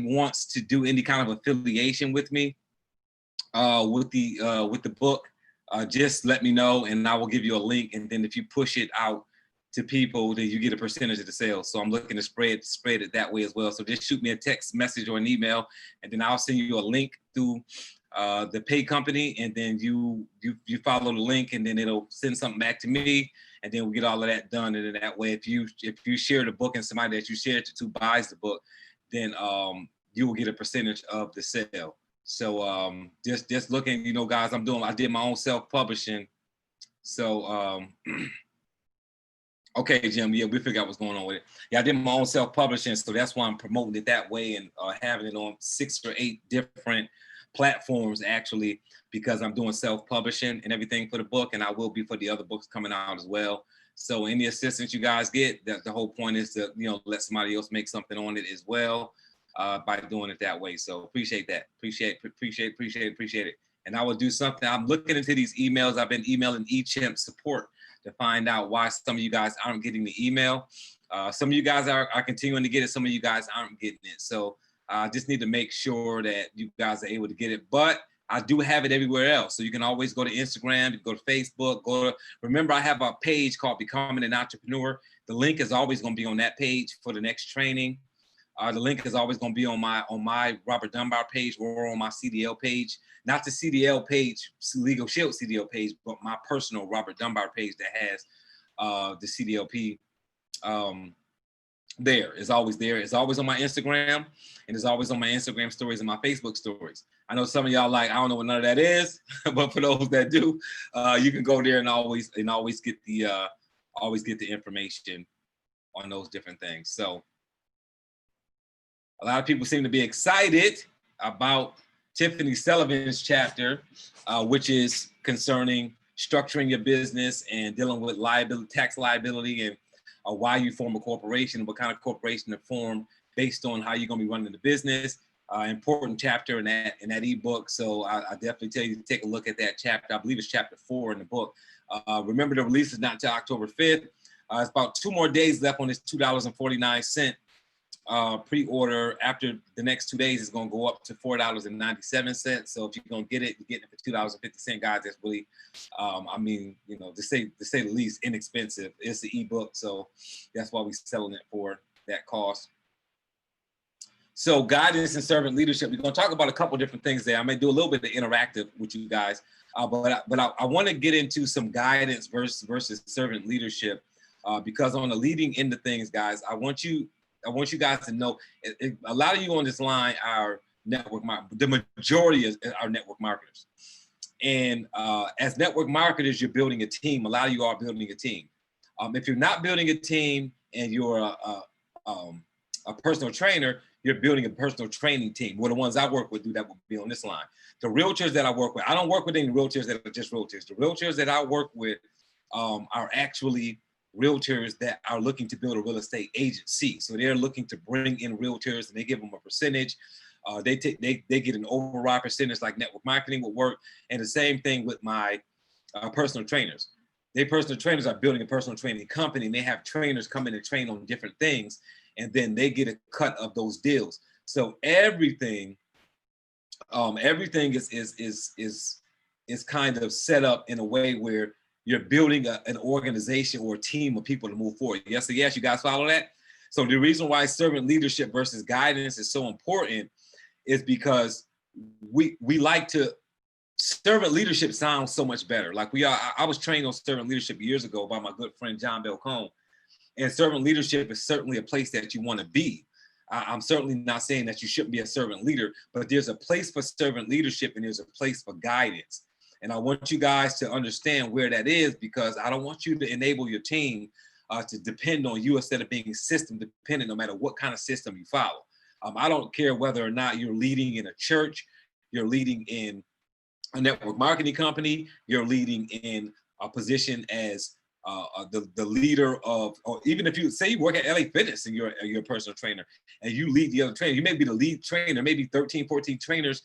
wants to do any kind of affiliation with me, with the book, just let me know and I will give you a link. And then if you push it out to people, then you get a percentage of the sales. So I'm looking to spread it that way as well. So just shoot me a text message or an email, and then I'll send you a link through the pay company, and then you follow the link, and then it'll send something back to me, and then we'll get all of that done. And then that way, if you share the book and somebody that you share it to buys the book, then you will get a percentage of the sale. So just looking, you know, guys, I did my own self-publishing. So okay, Jim, yeah, we figured out what's going on with it. Yeah, I did my own self-publishing, so that's why I'm promoting it that way and having it on 6 or 8 different platforms, actually, because I'm doing self-publishing and everything for the book, and I will be for the other books coming out as well. So any assistance you guys get, the whole point is to, you know, let somebody else make something on it as well, by doing it that way. So appreciate that. Appreciate it. And I will do something. I'm looking into these emails. I've been emailing eChimp support to find out why some of you guys aren't getting the email. Some of you guys are continuing to get it. Some of you guys aren't getting it. So I just need to make sure that you guys are able to get it. But I do have it everywhere else. So you can always go to Instagram, go to Facebook, remember I have a page called Becoming an Entrepreneur. The link is always going to be on that page for the next training. The link is always going to be on my Robert Dunbar page or on my CDL page. Not the CDL page, Legal Shield CDL page, but my personal Robert Dunbar page that has the CDLP there. It's always there. It's always on my Instagram, and it's always on my Instagram stories and my Facebook stories. I know some of y'all like, I don't know what none of that is, but for those that do, you can go there and always get the information on those different things. So a lot of people seem to be excited about Tiffany Sullivan's chapter, which is concerning structuring your business and dealing with tax liability, and why you form a corporation, what kind of corporation to form based on how you're going to be running the business. Important chapter in that ebook. So I definitely tell you to take a look at that chapter. I believe it's chapter 4 in the book. Remember, the release is not until October 5th. It's about 2 more days left on this $2.49 pre-order. After the next 2 days, it's going to go up to $4.97. So if you're going to get it, you're getting it for $2.50, guys. That's really, I mean, you know, to say the least, inexpensive. It's the ebook, so that's why we're selling it for that cost. So guidance and servant leadership. We're going to talk about a couple different things there. I may do a little bit of interactive with you guys, but I want to get into some guidance versus servant leadership, because on the leading end of things, guys, I want you guys to know, a lot of you on this line are the majority are network marketers. And as network marketers, you're building a team. A lot of you are building a team. If you're not building a team and you're a personal trainer, you're building a personal training team. Well, the ones I work with do that will be on this line. The realtors that I work with, I don't work with any realtors that are just realtors. The realtors that I work with are actually realtors that are looking to build a real estate agency. So they're looking to bring in realtors, and they give them a percentage. They get an override percentage like network marketing would work. And the same thing with my personal trainers. They personal trainers are building a personal training company, and they have trainers come in and train on different things, and then they get a cut of those deals. So everything is kind of set up in a way where you're building an organization or a team of people to move forward. Yes, you guys follow that? So the reason why servant leadership versus guidance is so important is because we like to, servant leadership sounds so much better. Like I was trained on servant leadership years ago by my good friend, John Belcone. And servant leadership is certainly a place that you want to be. I'm certainly not saying that you shouldn't be a servant leader, but there's a place for servant leadership and there's a place for guidance. And I want you guys to understand where that is, because I don't want you to enable your team to depend on you instead of being system dependent, no matter what kind of system you follow. I don't care whether or not you're leading in a church, you're leading in a network marketing company, you're leading in a position as the leader of, or even if you say you work at LA Fitness and you're a personal trainer and you lead the other trainer, you may be the lead trainer, maybe 13, 14 trainers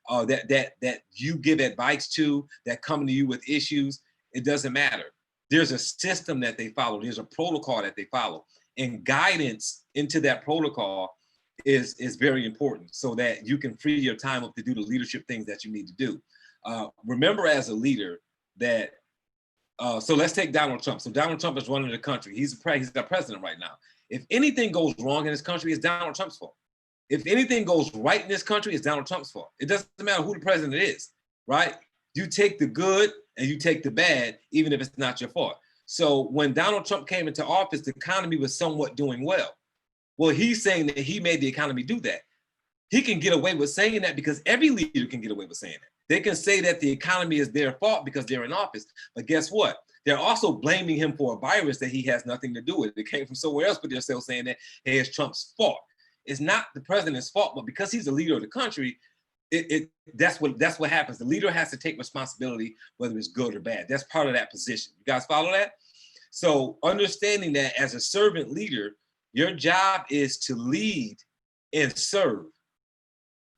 that you give advice to, that come to you with issues. It doesn't matter. There's a system that they follow. There's a protocol that they follow, and guidance into that protocol is very important so that you can free your time up to do the leadership things that you need to do. Remember as a leader that, so let's take Donald Trump. So Donald Trump is running the country. He's the president right now. If anything goes wrong in this country, it's Donald Trump's fault. If anything goes right in this country, it's Donald Trump's fault. It doesn't matter who the president is, right? You take the good and you take the bad, even if it's not your fault. So when Donald Trump came into office, the economy was somewhat doing well. Well, he's saying that he made the economy do that. He can get away with saying that because every leader can get away with saying that. They can say that the economy is their fault because they're in office. But guess what? They're also blaming him for a virus that he has nothing to do with. It came from somewhere else, but they're still saying that, hey, it's Trump's fault. It's not the president's fault, but because he's the leader of the country, that's what happens. The leader has to take responsibility, whether it's good or bad. That's part of that position. You guys follow that? So understanding that as a servant leader, your job is to lead and serve,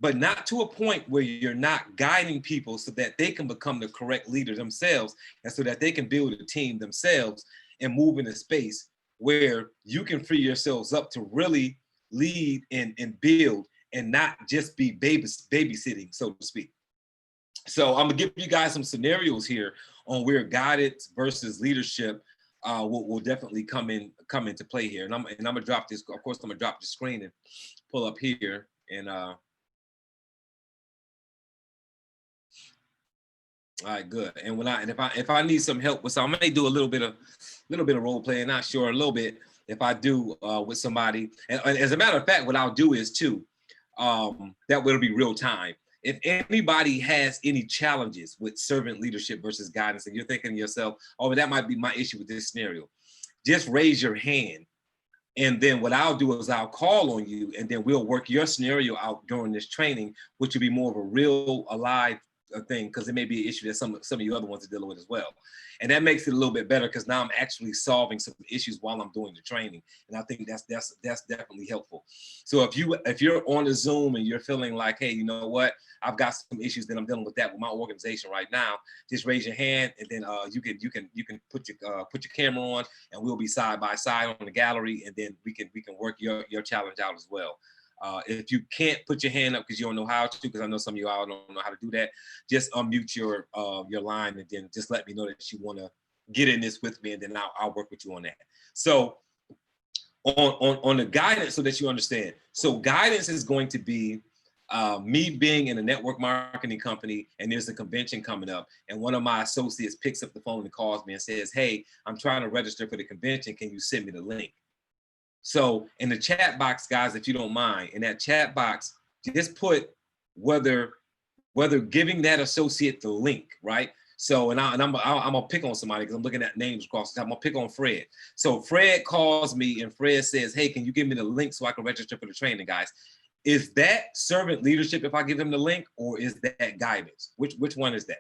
but not to a point where you're not guiding people so that they can become the correct leader themselves and so that they can build a team themselves and move in a space where you can free yourselves up to really lead and build and not just be babysitting, so to speak. So I'm gonna give you guys some scenarios here on where guidance versus leadership will definitely come into play here. And I'm gonna drop this. Of course, I'm gonna drop the screen and pull up here and all right, good. And if I need some help with something, I may do a little bit of role playing. Not sure, a little bit if I do with somebody. And as a matter of fact, what I'll do is too, that will be real time. If anybody has any challenges with servant leadership versus guidance, and you're thinking to yourself, oh, that might be my issue with this scenario, just raise your hand. And then what I'll do is I'll call on you, and then we'll work your scenario out during this training, which will be more of a real, alive thing, because it may be an issue that some of you other ones are dealing with as well. And that makes it a little bit better because now I'm actually solving some issues while I'm doing the training. And I think that's definitely helpful. So if you're on the Zoom and you're feeling like, hey, you know what, I've got some issues that I'm dealing with that with my organization right now, just raise your hand, and then you can put your camera on, and we'll be side by side on the gallery, and then we can work your challenge out as well. If you can't put your hand up because you don't know how to, because I know some of you all don't know how to do that, just unmute your line, and then just let me know that you want to get in this with me, and then I'll work with you on that. So on the guidance, so that you understand. So guidance is going to be me being in a network marketing company, and there's a convention coming up, and one of my associates picks up the phone and calls me and says, hey, I'm trying to register for the convention. Can you send me the link? So in the chat box, guys, if you don't mind, in that chat box, just put whether giving that associate the link, right? So, and I'm gonna pick on somebody because I'm looking at names across the top. I'm gonna pick on Fred. So Fred calls me and Fred says, hey, can you give me the link so I can register for the training, guys? Is that servant leadership if I give him the link, or is that guidance? Which one is that?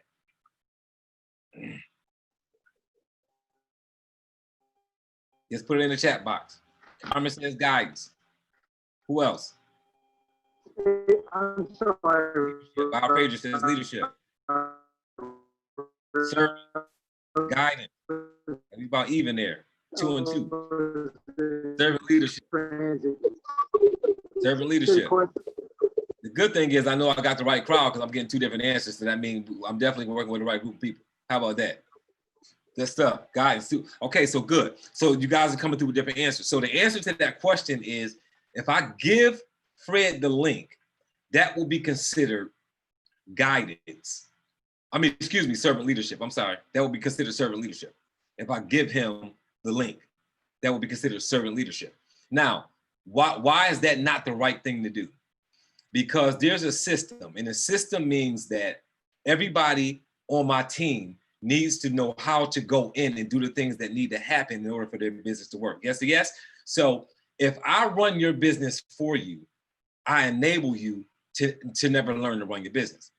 Just put it in the chat box. Carmen says guidance. Who else? I'm sorry. Our pager says leadership. Servant, guidance. We about even there. 2 and 2. Servant leadership. Servant leadership. The good thing is I know I got the right crowd because I'm getting 2 different answers. So that means I'm definitely working with the right group of people. How about that? Good stuff, guys. Okay, so good. So you guys are coming through with different answers. So the answer to that question is, if I give Fred the link, that will be considered guidance. I mean, excuse me, servant leadership. I'm sorry. That will be considered servant leadership. If I give him the link, that will be considered servant leadership. Now, why is that not the right thing to do? Because there's a system, and the system means that everybody on my team needs to know how to go in and do the things that need to happen in order for their business to work. Yes or yes? So if I run your business for you, I enable you to never learn to run your business.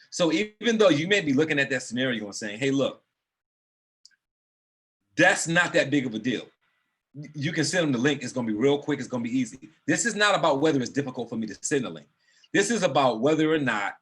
So even though you may be looking at that scenario and saying, hey, look, that's not that big of a deal. You can send them the link. It's going to be real quick. It's going to be easy. This is not about whether it's difficult for me to send a link. This is about whether or not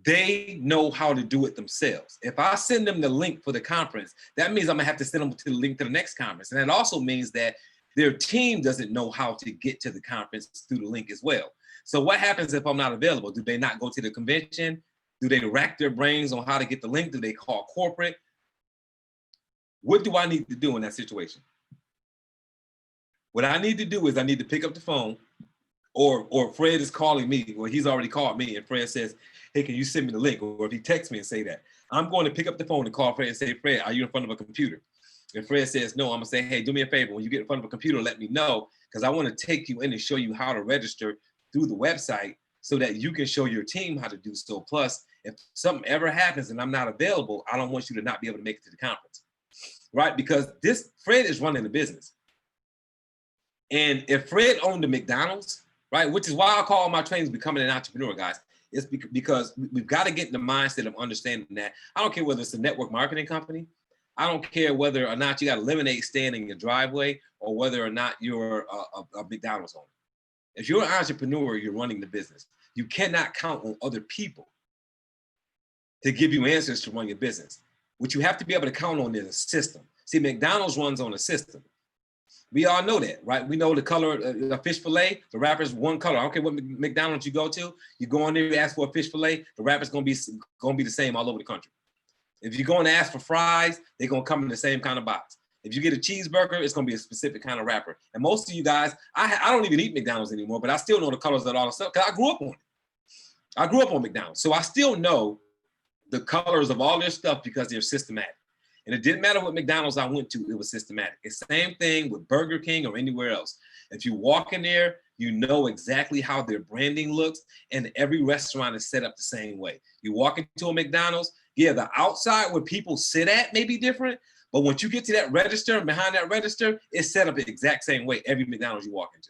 they know how to do it themselves. If I send them the link for the conference, that means I'm gonna have to send them to the link to the next conference. And that also means that Their team doesn't know how to get to the conference through the link as well. So what happens if I'm not available? Do they not go to the convention? Do they rack their brains on how to get the link? Do they call corporate? What do I need to do in that situation? What I need to do is I need to pick up the phone, or Fred is calling me, or he's already called me, and Fred says, hey, can you send me the link? Or if he texts me and say that, I'm going to pick up the phone and call Fred and say, Fred, are you in front of a computer? If Fred says no, I'm gonna say, hey, do me a favor. When you get in front of a computer, let me know, because I want to take you in and show you how to register through the website so that you can show your team how to do so. Plus, if something ever happens and I'm not available, I don't want you to not be able to make it to the conference, right? Because Fred is running the business. And if Fred owned the McDonald's, right, which is why I call my trainings Becoming an Entrepreneur, guys. It's because we've got to get in the mindset of understanding that. I don't care whether it's a network marketing company. I don't care whether or not you got a lemonade stand in your driveway, or whether or not you're a McDonald's owner. If you're an entrepreneur, you're running the business. You cannot count on other people to give you answers to run your business. What you have to be able to count on is a system. See, McDonald's runs on a system. We all know that, right? We know the color, the fish fillet, the wrapper's one color. I don't care what McDonald's you go to. You go in there, you ask for a fish fillet, the wrapper's gonna be the same all over the country. If you're going to ask for fries, they're going to come in the same kind of box. If you get a cheeseburger, it's going to be a specific kind of wrapper. And most of you guys, I don't even eat McDonald's anymore, but I still know the colors of all the stuff because I grew up on it. I grew up on McDonald's. So I still know the colors of all their stuff because they're systematic. And it didn't matter what McDonald's I went to, it was systematic. It's the same thing with Burger King or anywhere else. If you walk in there, you know exactly how their branding looks, and every restaurant is set up the same way. You walk into a McDonald's, yeah, the outside where people sit at may be different, but once you get to that register and behind that register, it's set up the exact same way every McDonald's you walk into.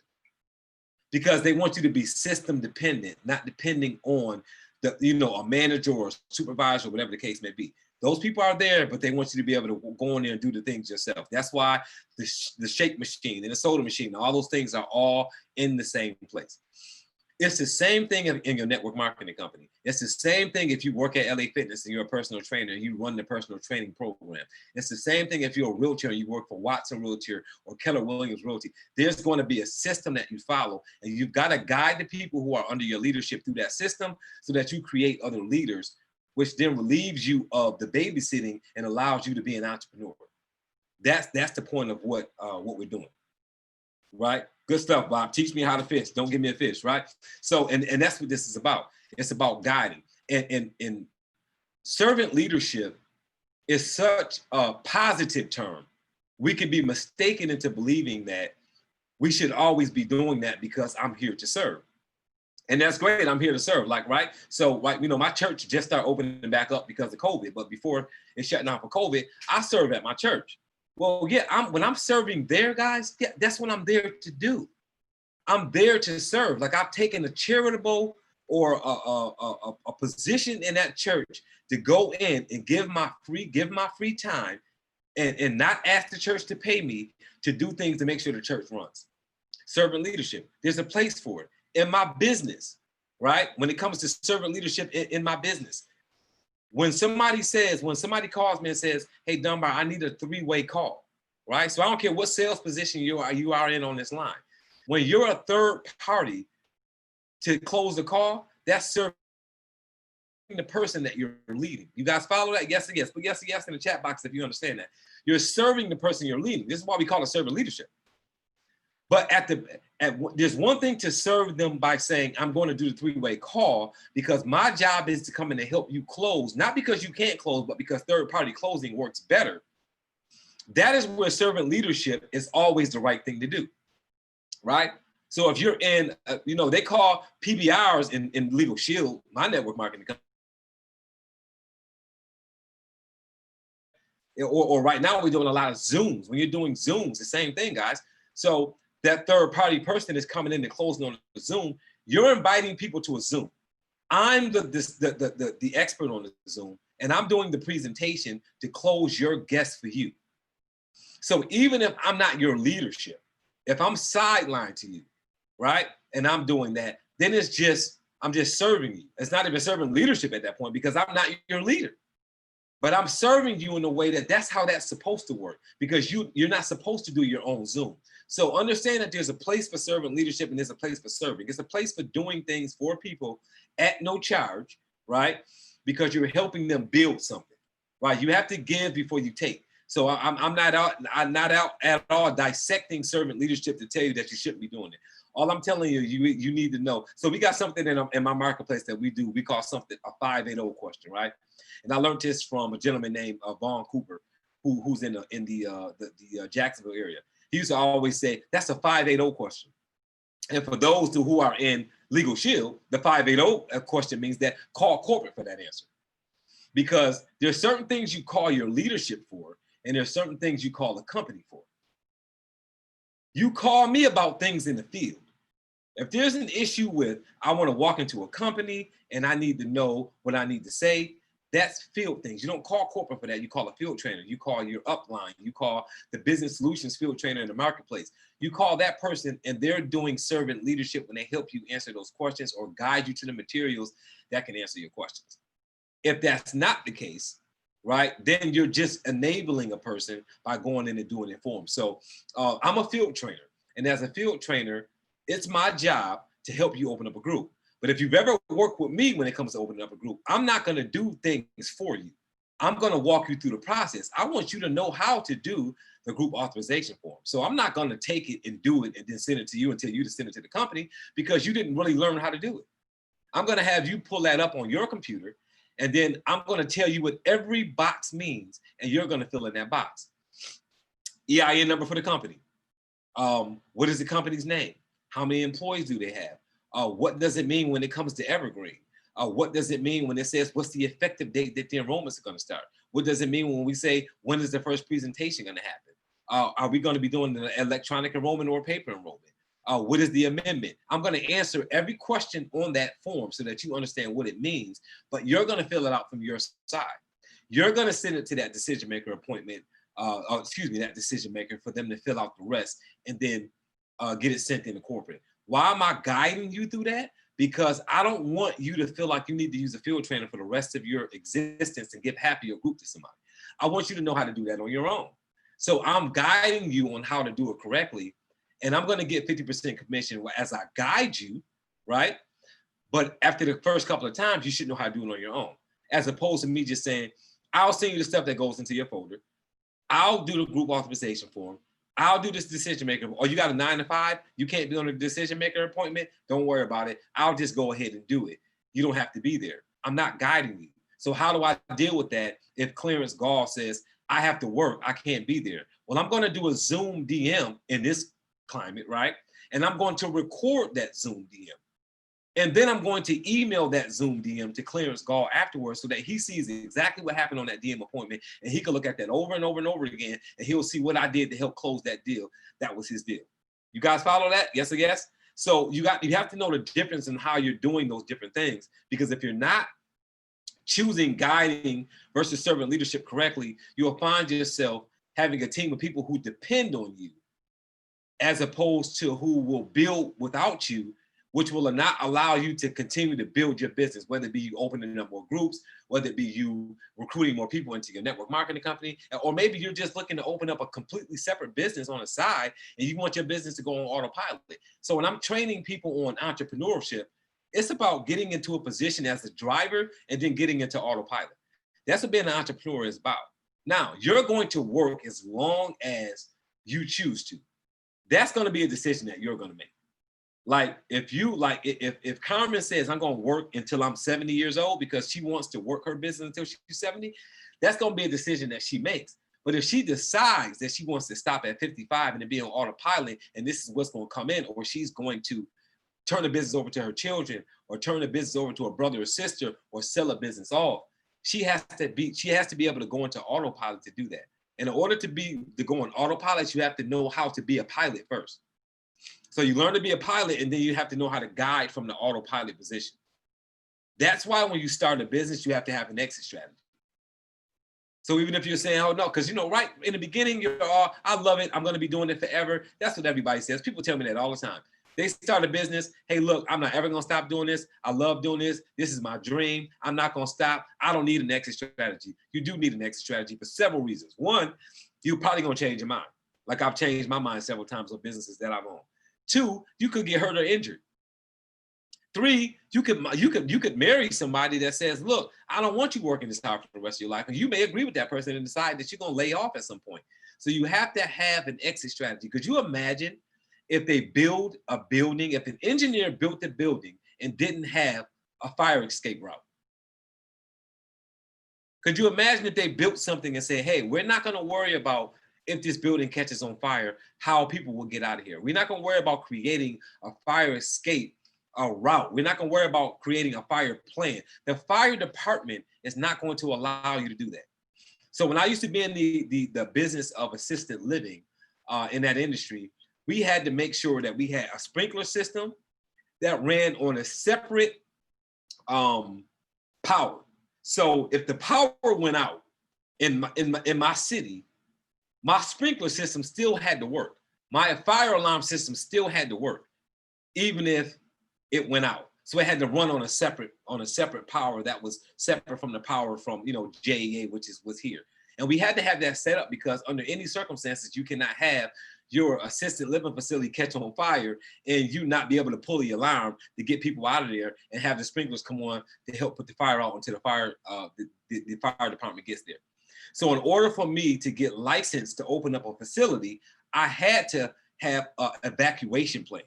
Because they want you to be system dependent, not depending on a manager or a supervisor, or whatever the case may be. Those people are there, but they want you to be able to go in there and do the things yourself. That's why the shake machine and the soda machine, all those things are all in the same place. It's the same thing in your network marketing company. It's the same thing if you work at LA Fitness and you're a personal trainer and you run the personal training program. It's the same thing if you're a realtor and you work for Watson Realtor or Keller Williams Realty. There's going to be a system that you follow, and you've got to guide the people who are under your leadership through that system so that you create other leaders, which then relieves you of the babysitting and allows you to be an entrepreneur. That's the point of what we're doing, right? Good stuff, Bob. Teach me how to fish. Don't give me a fish, right? So, and that's what this is about. It's about guiding. And servant leadership is such a positive term. We could be mistaken into believing that we should always be doing that because I'm here to serve. And that's great. I'm here to serve, right? So, my church just started opening back up because of COVID. But before it shut down for COVID, I serve at my church. Well, yeah, when I'm serving there, guys, yeah, that's what I'm there to do. I'm there to serve. Like, I've taken a charitable or a position in that church to go in and give my free time and not ask the church to pay me to do things to make sure the church runs. Servant leadership. There's a place for it. In my business, right? When it comes to servant leadership in my business, when somebody calls me and says, hey, Dunbar, I need a 3-way call, right? So I don't care what sales position you are in on this line. When you're a third party to close the call, that's serving the person that you're leading. You guys follow that? Yes or yes. But yes or yes in the chat box if you understand that. You're serving the person you're leading. This is why we call it servant leadership. But there's one thing to serve them by saying, I'm going to do the 3-way call because my job is to come in and help you close, not because you can't close, but because third-party closing works better. That is where servant leadership is always the right thing to do, right? So if you're in, they call PBRs in Legal Shield, my network marketing company, or right now we're doing a lot of Zooms. When you're doing Zooms, the same thing, guys. So that third party person is coming in and closing on the Zoom. You're inviting people to a Zoom. I'm the expert on the Zoom, and I'm doing the presentation to close your guest for you. So even if I'm not your leadership, if I'm sidelined to you, right, and I'm doing that, then I'm just serving you. It's not even serving leadership at that point because I'm not your leader. But I'm serving you in a way that's how that's supposed to work, because you're not supposed to do your own Zoom. So understand that there's a place for servant leadership and there's a place for serving. It's a place for doing things for people at no charge, right? Because you're helping them build something, right? You have to give before you take. So I'm not out at all dissecting servant leadership to tell you that you shouldn't be doing it. All I'm telling you, you need to know. So we got something in my marketplace that we do. We call something a 580 question, right? And I learned this from a gentleman named Vaughn Cooper, who's in the Jacksonville area. He used to always say, that's a 580 question. And for those who are in Legal Shield, the 580 question means that call corporate for that answer. Because there's certain things you call your leadership for, and there's certain things you call a company for. You call me about things in the field. If there's an issue with, I want to walk into a company and I need to know what I need to say, that's field things. You don't call corporate for that. You call a field trainer. You call your upline. You call the business solutions field trainer in the marketplace. You call that person and they're doing servant leadership when they help you answer those questions or guide you to the materials that can answer your questions. If that's not the case, right, then you're just enabling a person by going in and doing it for them. So I'm a field trainer. And as a field trainer, it's my job to help you open up a group. But if you've ever worked with me when it comes to opening up a group, I'm not going to do things for you. I'm going to walk you through the process. I want you to know how to do the group authorization form. So I'm not going to take it and do it and then send it to you and tell you to send it to the company because you didn't really learn how to do it. I'm going to have you pull that up on your computer, and then I'm going to tell you what every box means, and you're going to fill in that box. EIN number for the company. What is the company's name? How many employees do they have? What does it mean when it comes to Evergreen? What does it mean when it says, what's the effective date that the enrollments are going to start? What does it mean when we say, when is the first presentation going to happen? Are we going to be doing the electronic enrollment or paper enrollment? What is the amendment? I'm going to answer every question on that form so that you understand what it means, but you're going to fill it out from your side. You're going to send it to that decision maker appointment, that decision maker for them to fill out the rest and then get it sent into corporate. Why am I guiding you through that? Because I don't want you to feel like you need to use a field trainer for the rest of your existence and give half of your group to somebody. I want you to know how to do that on your own. So I'm guiding you on how to do it correctly. And I'm going to get 50% commission as I guide you, right? But after the first couple of times, you should know how to do it on your own. As opposed to me just saying, I'll send you the stuff that goes into your folder. I'll do the group authorization form. I'll do this decision maker. Or you got a 9 to 5, you can't be on a decision maker appointment. Don't worry about it. I'll just go ahead and do it. You don't have to be there. I'm not guiding you. So how do I deal with that if Clarence Gall says, I have to work, I can't be there? Well, I'm going to do a Zoom DM in this climate, right? And I'm going to record that Zoom DM. And then I'm going to email that Zoom DM to Clarence Gall afterwards so that he sees exactly what happened on that DM appointment. And he can look at that over and over and over again, and he'll see what I did to help close that deal. That was his deal. You guys follow that? Yes or yes? So you have to know the difference in how you're doing those different things. Because if you're not choosing guiding versus servant leadership correctly, you'll find yourself having a team of people who depend on you as opposed to who will build without you, which will not allow you to continue to build your business, whether it be you opening up more groups, whether it be you recruiting more people into your network marketing company, or maybe you're just looking to open up a completely separate business on the side and you want your business to go on autopilot. So when I'm training people on entrepreneurship, it's about getting into a position as a driver and then getting into autopilot. That's what being an entrepreneur is about. Now, you're going to work as long as you choose to. That's going to be a decision that you're going to make. Like if Carmen says, I'm going to work until I'm 70 years old because she wants to work her business until she's 70, that's going to be a decision that she makes. But if she decides that she wants to stop at 55 and to be on autopilot, and this is what's going to come in, or she's going to turn the business over to her children, or turn the business over to a brother or sister, or sell a business off, she has to be able to go into autopilot to do that. And in order to go on autopilot, you have to know how to be a pilot first. So you learn to be a pilot, and then you have to know how to guide from the autopilot position. That's why when you start a business, you have to have an exit strategy. So even if you're saying, oh no, because right in the beginning, you're all, I love it, I'm going to be doing it forever. That's what everybody says. People tell me that all the time. They start a business. Hey, look, I'm not ever going to stop doing this. I love doing this. This is my dream. I'm not going to stop. I don't need an exit strategy. You do need an exit strategy for several reasons. One, you're probably going to change your mind. Like I've changed my mind several times on businesses that I've owned. 2, you could get hurt or injured. 3, you could marry somebody that says, look, I don't want you working this hard for the rest of your life. And you may agree with that person and decide that you're going to lay off at some point. So you have to have an exit strategy. Could you imagine if they build a building, if an engineer built the building and didn't have a fire escape route? Could you imagine if they built something and said, hey, we're not going to worry about if this building catches on fire, how people will get out of here. We're not going to worry about creating a fire escape route. We're not going to worry about creating a fire plan. The fire department is not going to allow you to do that. So when I used to be in the business of assisted living in that industry, we had to make sure that we had a sprinkler system that ran on a separate power. So if the power went out in my city, my sprinkler system still had to work. My fire alarm system still had to work, even if it went out. So it had to run on a separate power that was separate from the power from JEA, which was here. And we had to have that set up because under any circumstances, you cannot have your assisted living facility catch on fire and you not be able to pull the alarm to get people out of there and have the sprinklers come on to help put the fire out until the fire department gets there. So in order for me to get licensed to open up a facility, I had to have an evacuation plan.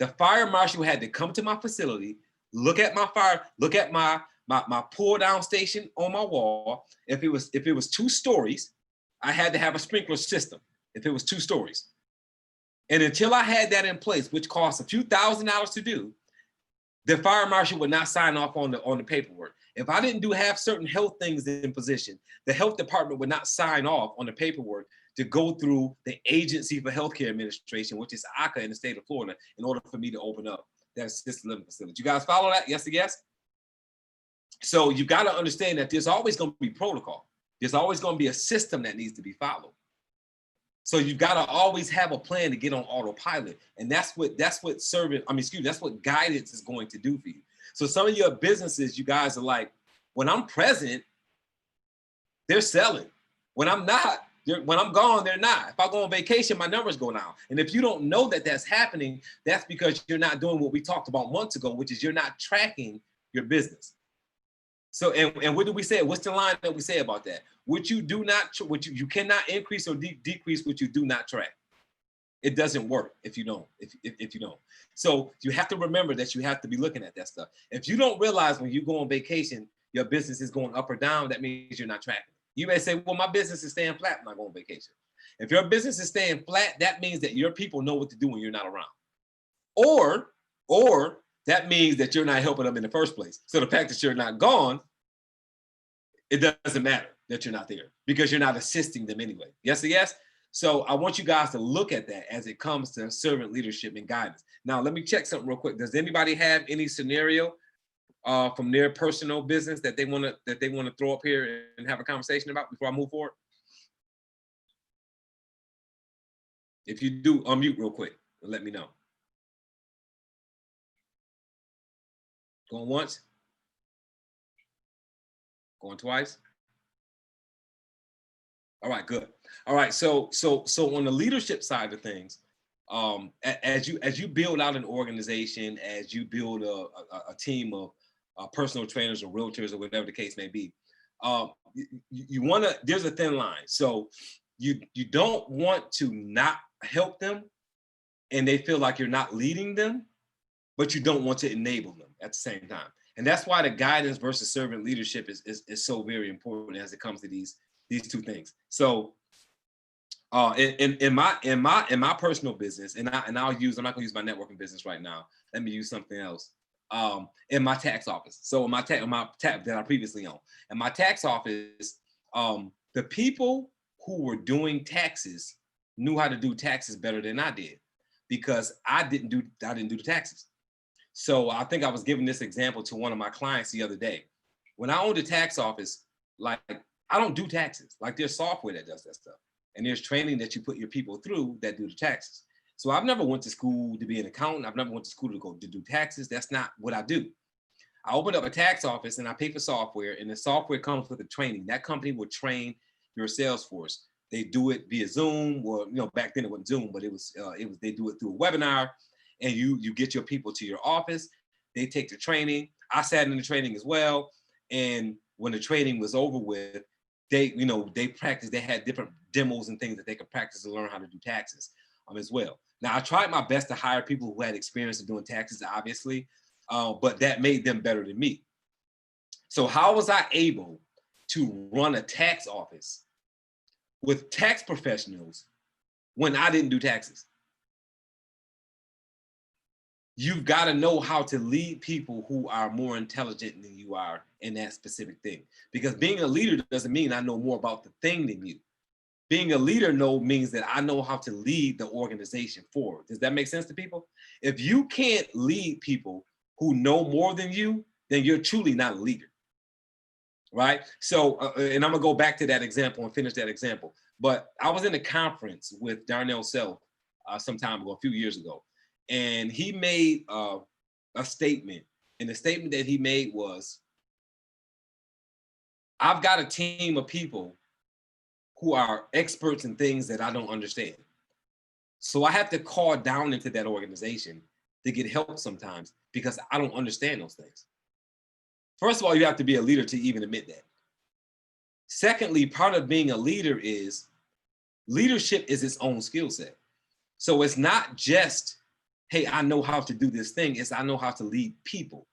The fire marshal had to come to my facility, look at my fire, look at my pull down station on my wall. If it was 2 stories, I had to have a sprinkler system. If it was 2 stories. And until I had that in place, which cost a few $1,000s to do, the fire marshal would not sign off on the paperwork. If I didn't have certain health things in position, the health department would not sign off on the paperwork to go through the Agency for Healthcare Administration, which is ACA in the state of Florida, in order for me to open up that assisted living facility. You guys follow that? Yes or yes? So you got to understand that there's always going to be protocol. There's always going to be a system that needs to be followed. So you've got to always have a plan to get on autopilot. And that's what that's what guidance is going to do for you. So some of your businesses, you guys are like, when I'm present, they're selling. When I'm not, when I'm gone, they're not. If I go on vacation, my numbers go down. And if you don't know that that's happening, that's because you're not doing what we talked about months ago, which is you're not tracking your business. So, and what do we say? What's the line that we say about that? You cannot increase or decrease what you do not track. It doesn't work if you don't. If you don't. So you have to remember that you have to be looking at that stuff. If you don't realize when you go on vacation, your business is going up or down, that means you're not tracking. You may say, well, my business is staying flat when I go on vacation. If your business is staying flat, that means that your people know what to do when you're not around. Or that means that you're not helping them in the first place. So the fact that you're not gone, it doesn't matter that you're not there because you're not assisting them anyway. Yes or yes? So I want you guys to look at that as it comes to servant leadership and guidance. Now, let me check something real quick. Does anybody have any scenario from their personal business that they want to throw up here and have a conversation about before I move forward? If you do, unmute real quick and let me know. Going once? Going twice? All right, good. All right, so on the leadership side of things, as you build out an organization, as you build a team of personal trainers or realtors or whatever the case may be, you want to. There's a thin line. So you don't want to not help them, and they feel like you're not leading them, but you don't want to enable them at the same time. And that's why the guidance versus servant leadership is so very important as it comes to these 2 things. So in my personal business, I'm not gonna use my networking business right now. Let me use something else. In my tax office. So in my tax that I previously owned. In my tax office, the people who were doing taxes knew how to do taxes better than I did because I didn't do the taxes. So I think I was giving this example to one of my clients the other day. When I owned a tax office, like I don't do taxes. Like there's software that does that stuff. And there's training that you put your people through that do the taxes. So I've never went to school to be an accountant. I've never went to school to do taxes. That's not what I do. I opened up a tax office and I pay for software, and the software comes with the training. That company will train your sales force They do it via Zoom, or back then it wasn't Zoom, but it was they do it through a webinar, and you get your people to your office. They take the training. I sat in the training as well, and when the training was over with, they practiced. They had different demos and things that they could practice to learn how to do taxes as well. Now I tried my best to hire people who had experience in doing taxes, obviously, but that made them better than me. So how was I able to run a tax office with tax professionals when I didn't do taxes? You've got to know how to lead people who are more intelligent than you are in that specific thing. Because being a leader doesn't mean I know more about the thing than you. Being a leader means that I know how to lead the organization forward. Does that make sense to people? If you can't lead people who know more than you, then you're truly not a leader. Right? So, and I'm gonna go back to that example and finish that example. But I was in a conference with Darnell Self some time ago, a few years ago, and he made a statement. And the statement that he made was, I've got a team of people who are experts in things that I don't understand. So I have to call down into that organization to get help sometimes because I don't understand those things. First of all, you have to be a leader to even admit that. Secondly, part of being a leader is leadership is its own skill set. So it's not just, hey, I know how to do this thing. It's I know how to lead people.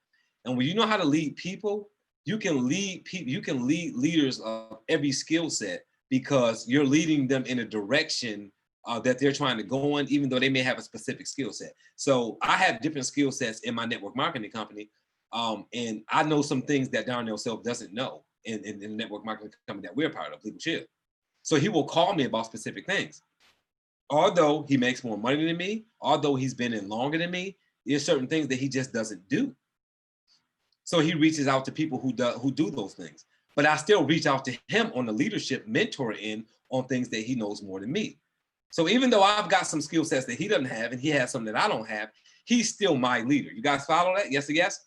And when you know how to lead people, you can lead people, you can lead leaders of every skill set because you're leading them in a direction that they're trying to go in, even though they may have a specific skill set. So I have different skill sets in my network marketing company. And I know some things that Darnell Self doesn't know in the network marketing company that we're part of, Legal Shield. So he will call me about specific things. Although he makes more money than me, although he's been in longer than me, there's certain things that he just doesn't do. So he reaches out to people who do those things. But I still reach out to him on the leadership mentor end on things that he knows more than me. So even though I've got some skill sets that he doesn't have and he has some that I don't have, he's still my leader. You guys follow that? Yes or yes?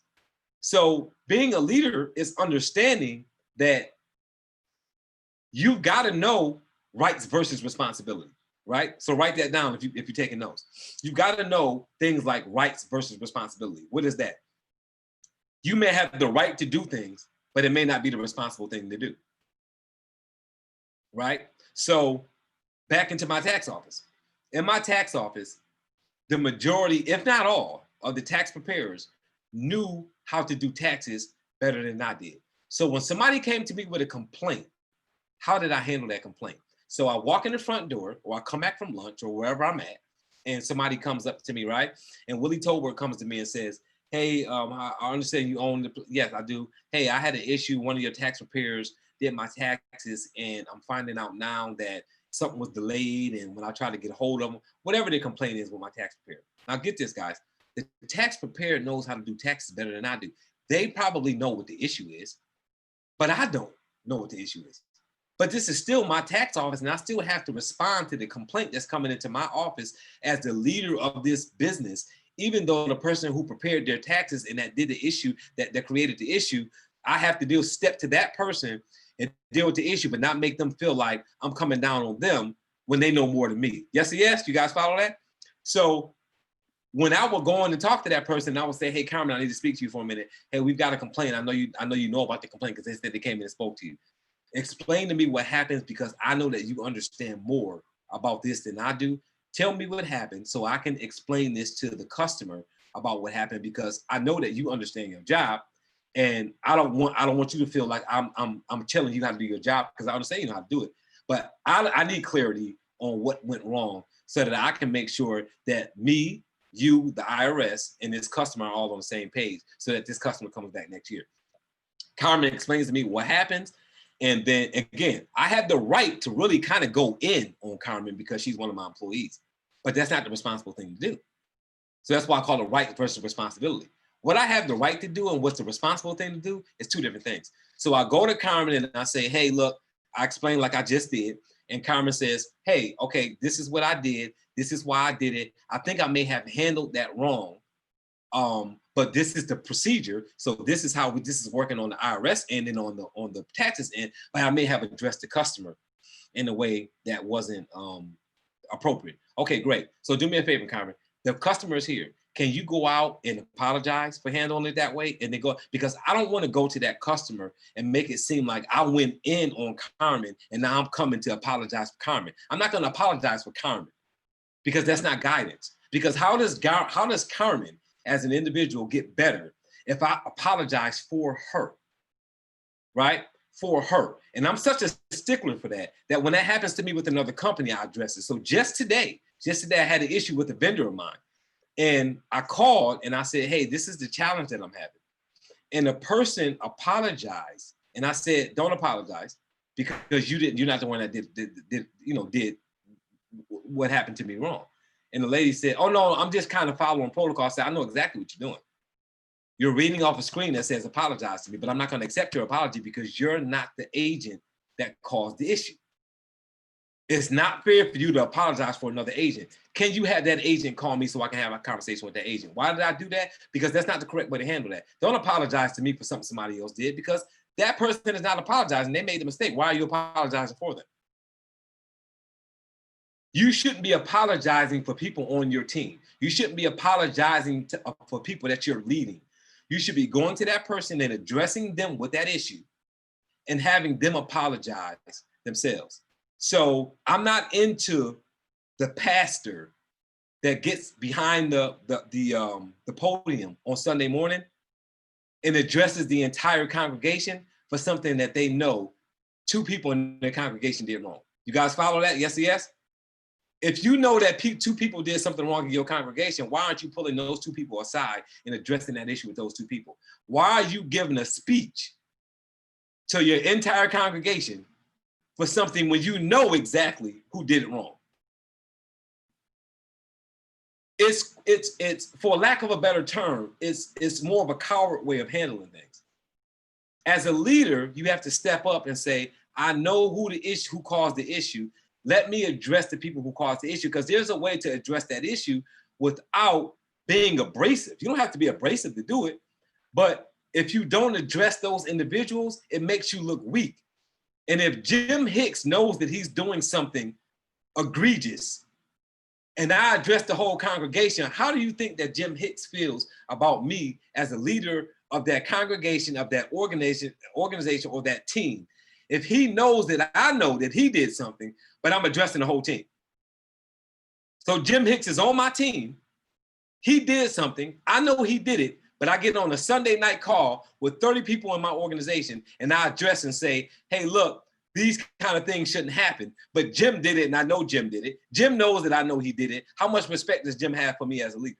So being a leader is understanding that you've got to know rights versus responsibility, right? So write that down if you're taking notes. You've got to know things like rights versus responsibility. What is that? You may have the right to do things, but it may not be the responsible thing to do, right? So back into my tax office. In my tax office, the majority, if not all, of the tax preparers knew how to do taxes better than I did. So when somebody came to me with a complaint, how did I handle that complaint? So I walk in the front door, or I come back from lunch, or wherever I'm at, and somebody comes up to me, right? And Willie Tolbert comes to me and says, hey, I understand you own the, yes, I do. Hey, I had an issue. One of your tax preparers did my taxes, and I'm finding out now that something was delayed. And when I try to get a hold of them, whatever the complaint is with my tax preparer. Now get this, guys. The tax preparer knows how to do taxes better than I do. They probably know what the issue is, but I don't know what the issue is. But this is still my tax office, and I still have to respond to the complaint that's coming into my office as the leader of this business, even though the person who prepared their taxes and that did the issue, that created the issue, I have to step to that person and deal with the issue, but not make them feel like I'm coming down on them when they know more than me. Yes or yes? You guys follow that? So when I would go on and talk to that person, I would say, hey, Carmen, I need to speak to you for a minute. Hey, we've got a complaint. I know you know about the complaint because they said they came in and spoke to you. Explain to me what happens because I know that you understand more about this than I do. Tell me what happened so I can explain this to the customer about what happened because I know that you understand your job, and I don't want you to feel like I'm telling you how to do your job because I understand you know how to do it. But I need clarity on what went wrong so that I can make sure that me, you, the IRS, and this customer are all on the same page so that this customer comes back next year. Carmen explains to me what happens. And then again, I have the right to really kind of go in on Carmen because she's one of my employees, but that's not the responsible thing to do. So that's why I call it right versus responsibility. What I have the right to do and what's the responsible thing to do is two different things. So I go to Carmen and I say, hey, look, I explain like I just did. And Carmen says, hey, okay, this is what I did. This is why I did it. I think I may have handled that wrong. But this is the procedure. So this is how this is working on the IRS end and on the taxes end, but I may have addressed the customer in a way that wasn't appropriate. Okay, great. So do me a favor, Carmen. The customer is here. Can you go out and apologize for handling it that way? And they go, because I don't want to go to that customer and make it seem like I went in on Carmen and now I'm coming to apologize for Carmen. I'm not going to apologize for Carmen because that's not guidance. Because how does Carmen as an individual get better if I apologize for her, right? For her. And I'm such a stickler for that, that when that happens to me with another company, I address it. So just today I had an issue with a vendor of mine. And I called and I said, hey, this is the challenge that I'm having. And the person apologized. And I said, don't apologize because you're not the one that did what happened to me wrong. And the lady said, oh no, I'm just kind of following protocol. I said, I know exactly what you're doing. You're reading off a screen that says apologize to me, but I'm not going to accept your apology because you're not the agent that caused the issue. It's not fair for you to apologize for another agent. Can you have that agent call me so I can have a conversation with that agent? Why did I do that? Because that's not the correct way to handle that. Don't apologize to me for something somebody else did because that person is not apologizing. They made the mistake. Why are you apologizing for them? You shouldn't be apologizing for people on your team. You shouldn't be apologizing for people that you're leading. You should be going to that person and addressing them with that issue and having them apologize themselves. So I'm not into the pastor that gets behind the podium on Sunday morning and addresses the entire congregation for something that they know two people in the congregation did wrong. You guys follow that? Yes, yes. If you know that two people did something wrong in your congregation, why aren't you pulling those two people aside and addressing that issue with those two people? Why are you giving a speech to your entire congregation for something when you know exactly who did it wrong? It's for lack of a better term, it's more of a coward way of handling things. As a leader, you have to step up and say, I know who caused the issue. Let me address the people who caused the issue, because there's a way to address that issue without being abrasive. You don't have to be abrasive to do it, but if you don't address those individuals, it makes you look weak. And if Jim Hicks knows that he's doing something egregious, and I address the whole congregation, how do you think that Jim Hicks feels about me as a leader of that congregation, of that organization or that team? If he knows that I know that he did something, but I'm addressing the whole team. So Jim Hicks is on my team. He did something. I know he did it, but I get on a Sunday night call with 30 people in my organization and I address and say, hey, look, these kind of things shouldn't happen, but Jim did it and I know Jim did it. Jim knows that I know he did it. How much respect does Jim have for me as a leader?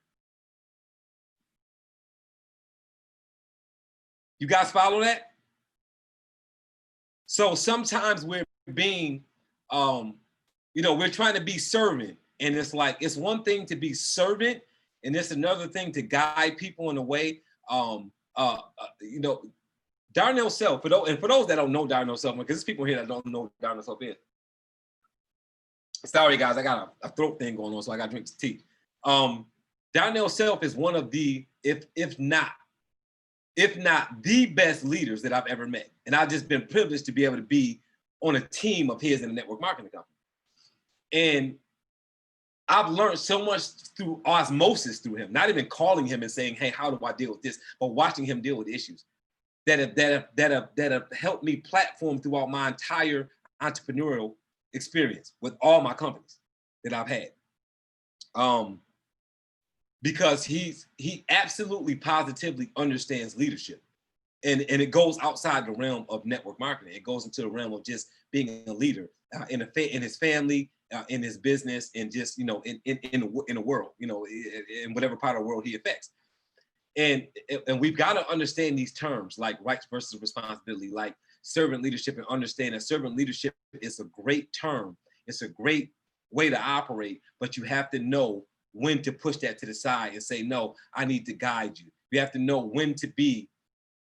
You guys follow that? So sometimes we're being, we're trying to be servant, and it's like, it's one thing to be servant and it's another thing to guide people in a way. Darnell Self, for those that don't know Darnell Self, because there's people here that don't know Darnell Self is. Sorry guys, I got a throat thing going on, so I got to drink some tea. Darnell Self is one of the, if not the best leaders that I've ever met. And I've just been privileged to be able to be on a team of his in a network marketing company. And I've learned so much through osmosis through him, not even calling him and saying, hey, how do I deal with this? But watching him deal with issues that have helped me platform throughout my entire entrepreneurial experience with all my companies that I've had. Because he absolutely positively understands leadership. And it goes outside the realm of network marketing. It goes into the realm of just being a leader in his family, in his business, and just, in the world, in whatever part of the world he affects. And we've got to understand these terms like rights versus responsibility, like servant leadership, and understand that servant leadership is a great term. It's a great way to operate, but you have to know when to push that to the side and say, no, I need to guide you. You have to know when to be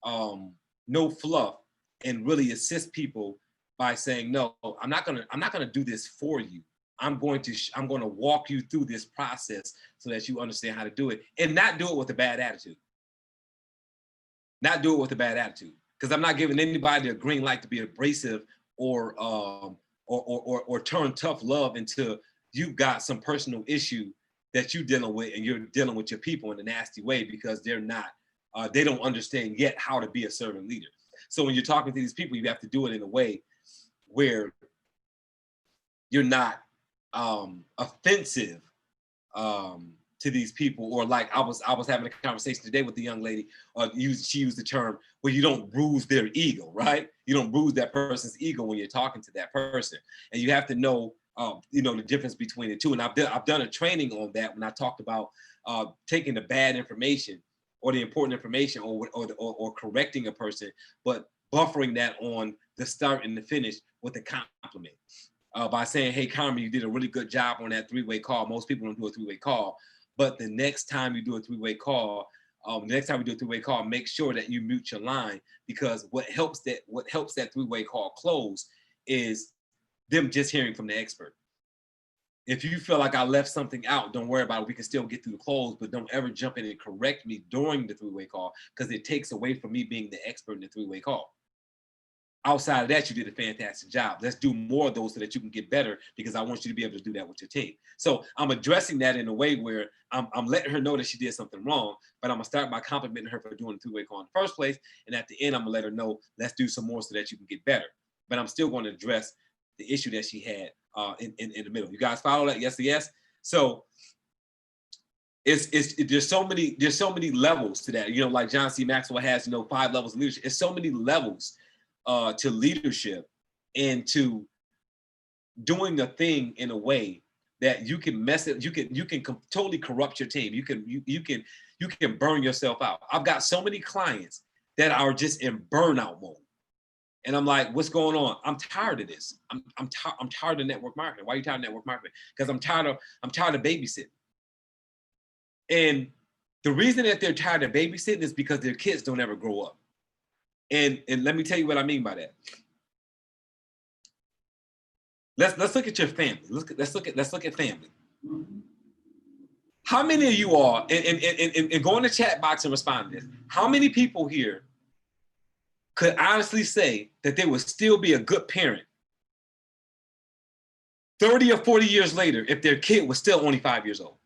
no fluff and really assist people by saying, no, I'm not gonna do this for you. I'm going to walk you through this process so that you understand how to do it, and not do it with a bad attitude. Not do it with a bad attitude, because I'm not giving anybody a green light to be abrasive or or turn tough love into you've got some personal issue that you're dealing with, and you're dealing with your people in a nasty way because they're not, they don't understand yet how to be a servant leader. So when you're talking to these people, you have to do it in a way where you're not offensive to these people, or like I was having a conversation today with the young lady. She used the term where you don't bruise their ego, right? You don't bruise that person's ego when you're talking to that person, and you have to know, the difference between the two. And I've done a training on that when I talked about taking the bad information or the important information, or correcting a person, but buffering that on the start and the finish with a compliment. By saying, hey, Carmen, you did a really good job on that three-way call. Most people don't do a three-way call, but the next time you do a three-way call, make sure that you mute your line, because what helps that three-way call close is them just hearing from the expert. If you feel like I left something out, don't worry about it. We can still get through the close, but don't ever jump in and correct me during the three-way call, because it takes away from me being the expert in the three-way call. Outside of that, you did a fantastic job. Let's do more of those so that you can get better, because I want you to be able to do that with your team. So I'm addressing that in a way where I'm letting her know that she did something wrong, but I'm gonna start by complimenting her for doing the three-way call in the first place. And at the end, I'm gonna let her know, let's do some more so that you can get better. But I'm still going to address the issue that she had in the middle. You guys follow that? Yes, yes. So there's so many levels to that. Like John C. Maxwell has, 5 levels of leadership. It's so many levels to leadership, and to doing a thing in a way that you can mess it, you can totally corrupt your team. You can burn yourself out. I've got so many clients that are just in burnout mode, and I'm like, what's going on? I'm tired of this. I'm tired of network marketing. Why are you tired of network marketing? Because I'm tired of babysitting. And the reason that they're tired of babysitting is because their kids don't ever grow up. And let me tell you what I mean by that. Let's look at your family. Let's look at family. How many of you are, and go in the chat box and respond to this, how many people here could honestly say that they would still be a good parent 30 or 40 years later if their kid was still only 5 years old?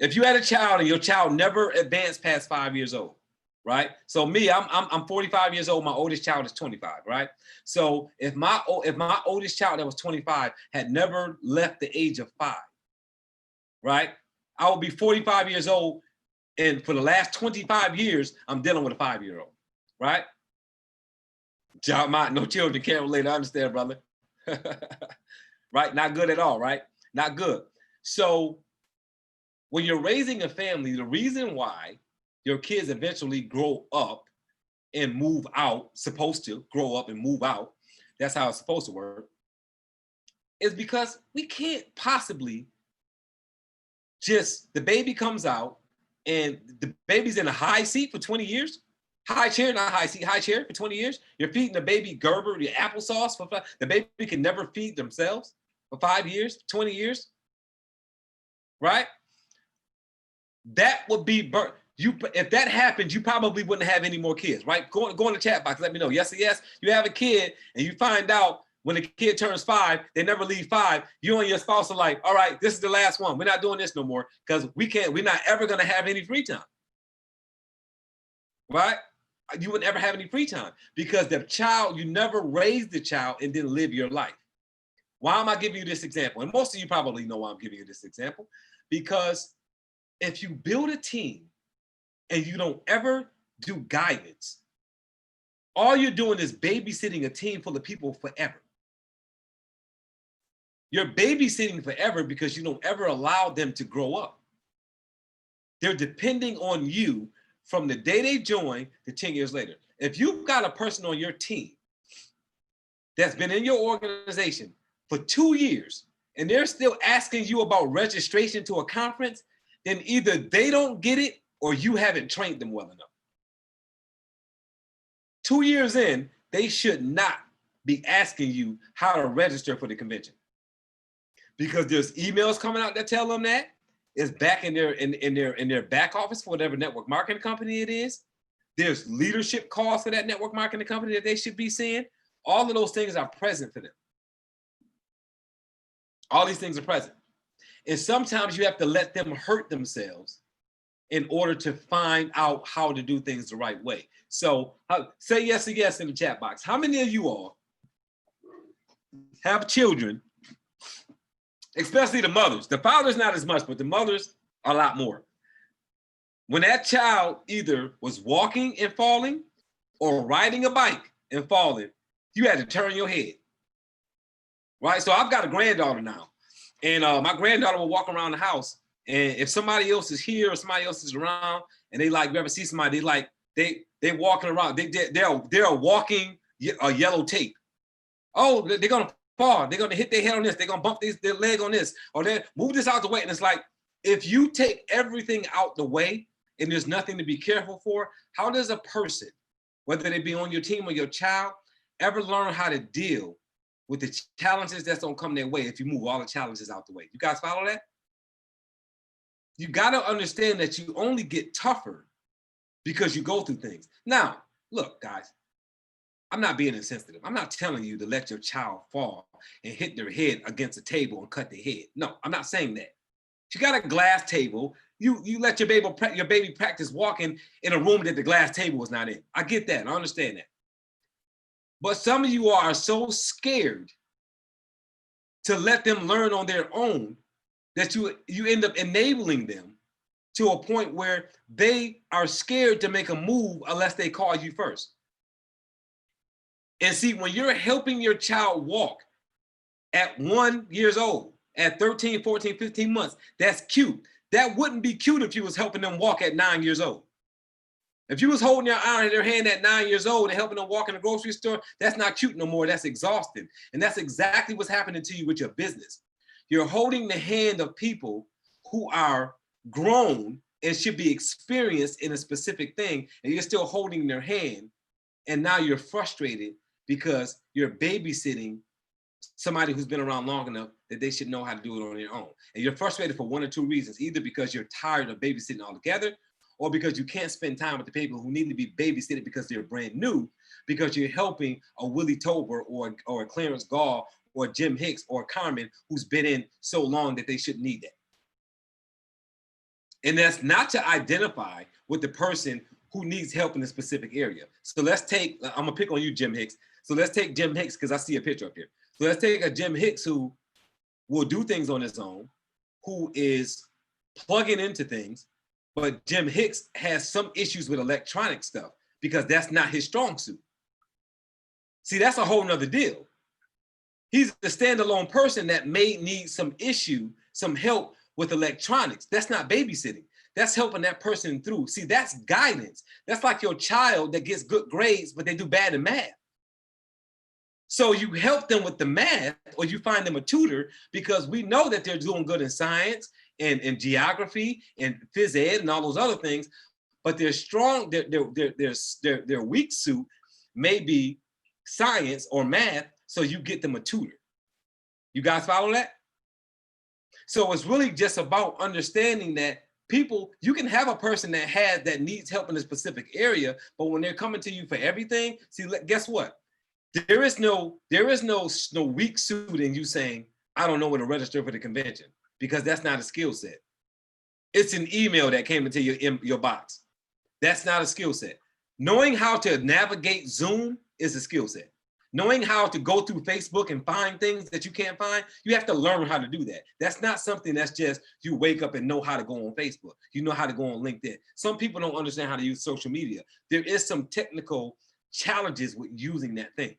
If you had a child and your child never advanced past 5 years old, right? So me, I'm 45 years old. My oldest child is 25, right? So if my oldest child that was 25 had never left the age of 5, right? I would be 45 years old, and for the last 25 years, I'm dealing with a 5-year-old, right? No children can't relate. I understand, brother. Right? Not good at all, right? Not good. So when you're raising a family, the reason why your kids eventually grow up and move out, supposed to grow up and move out, that's how it's supposed to work, is because we can't possibly the baby comes out and the baby's in a high seat for 20 years. High chair, not high seat, high chair for 20 years. You're feeding the baby Gerber, the applesauce the baby can never feed themselves for 5 years, 20 years, right? That would be birth. If that happened, you probably wouldn't have any more kids, right? Go in the chat box, let me know. Yes, you have a kid and you find out when the kid turns 5, they never leave 5. You and your spouse are like, all right, this is the last one. We're not doing this no more, because we're not ever gonna have any free time, right? You would never have any free time because you never raised the child and then live your life. Why am I giving you this example? And most of you probably know why I'm giving you this example, because if you build a team and you don't ever do guidance, all you're doing is babysitting a team full of people forever. You're babysitting forever because you don't ever allow them to grow up. They're depending on you from the day they join to 10 years later. If you've got a person on your team that's been in your organization for 2 years and they're still asking you about registration to a conference, then either they don't get it or you haven't trained them well enough. 2 years in, they should not be asking you how to register for the convention, because there's emails coming out that tell them that. It's back in their back office for whatever network marketing company it is. There's leadership calls for that network marketing company that they should be seeing. All of those things are present for them. All these things are present. And sometimes you have to let them hurt themselves in order to find out how to do things the right way. So say yes or yes in the chat box. How many of you all have children, especially the mothers? The fathers not as much, but the mothers a lot more. When that child either was walking and falling or riding a bike and falling, you had to turn your head, right? So I've got a granddaughter now, and my granddaughter will walk around the house, and if somebody else is here or somebody else is around, and they like, you ever see somebody, they walking around, they're walking a yellow tape. Oh, they're gonna fall, they're gonna hit their head on this, they're gonna bump their leg on this, or they move this out the way. And it's like, if you take everything out the way and there's nothing to be careful for, how does a person, whether they be on your team or your child, ever learn how to deal with the challenges that's gonna come their way if you move all the challenges out the way? You guys follow that? You gotta understand that you only get tougher because you go through things. Now, look, guys, I'm not being insensitive. I'm not telling you to let your child fall and hit their head against a table and cut their head. No, I'm not saying that. If you got a glass table, you let your baby practice walking in a room that the glass table was not in. I get that. I understand that. But some of you are so scared to let them learn on their own that you end up enabling them to a point where they are scared to make a move unless they call you first. And see, when you're helping your child walk at 1 year old, at 13, 14, 15 months, that's cute. That wouldn't be cute if you was helping them walk at 9 years old. If you was holding their hand at 9 years old and helping them walk in the grocery store, that's not cute no more. That's exhausting. And that's exactly what's happening to you with your business. You're holding the hand of people who are grown and should be experienced in a specific thing, and you're still holding their hand, and now you're frustrated because you're babysitting somebody who's been around long enough that they should know how to do it on their own. And you're frustrated for one or two reasons, either because you're tired of babysitting altogether, or because you can't spend time with the people who need to be babysitted because they're brand new, because you're helping a Willie Tober or a Clarence Gall or Jim Hicks or Carmen who's been in so long that they shouldn't need that. And that's not to identify with the person who needs help in a specific area. So let's take, I'm gonna pick on you, Jim Hicks. So let's take Jim Hicks, because I see a picture up here. So let's take a Jim Hicks who will do things on his own, who is plugging into things, but Jim Hicks has some issues with electronic stuff because that's not his strong suit. See, that's a whole nother deal. He's a standalone person that may need some help with electronics. That's not babysitting. That's helping that person through. See, that's guidance. That's like your child that gets good grades, but they do bad in math. So you help them with the math, or you find them a tutor, because we know that they're doing good in science and geography and phys ed and all those other things, but they're strong, their weak suit may be science or math, so you get them a tutor. You guys follow that? So it's really just about understanding that people, you can have a person that needs help in a specific area, but when they're coming to you for everything, see, guess what? There is no weak suit in you saying, I don't know where to register for the convention, because that's not a skill set. It's an email that came into your box. That's not a skill set. Knowing how to navigate Zoom is a skill set. Knowing how to go through Facebook and find things that you can't find, you have to learn how to do that. That's not something that's just you wake up and know how to go on Facebook. You know how to go on LinkedIn. Some people don't understand how to use social media. There is some technical challenges with using that thing.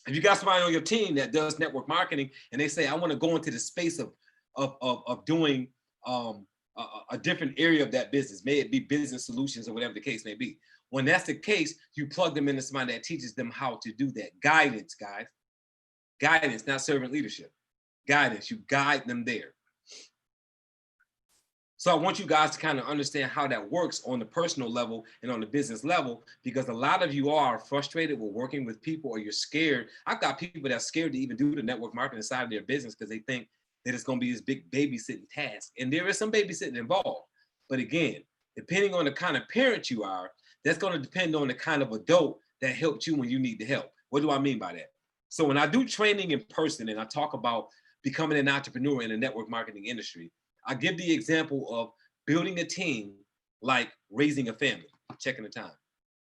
If you got somebody on your team that does network marketing and they say, I want to go into the space of doing a different area of that business, may it be business solutions or whatever the case may be. When that's the case, you plug them into somebody that teaches them how to do that. Guidance, guys. Guidance, not servant leadership. Guidance, you guide them there. So I want you guys to kind of understand how that works on the personal level and on the business level, because a lot of you are frustrated with working with people, or you're scared. I've got people that are scared to even do the network marketing side of their business because they think that it's going to be this big babysitting task. And there is some babysitting involved. But again, depending on the kind of parent you are, that's going to depend on the kind of adult that helped you when you need the help. What do I mean by that? So when I do training in person and I talk about becoming an entrepreneur in the network marketing industry. I give the example of building a team like raising a family, checking the time,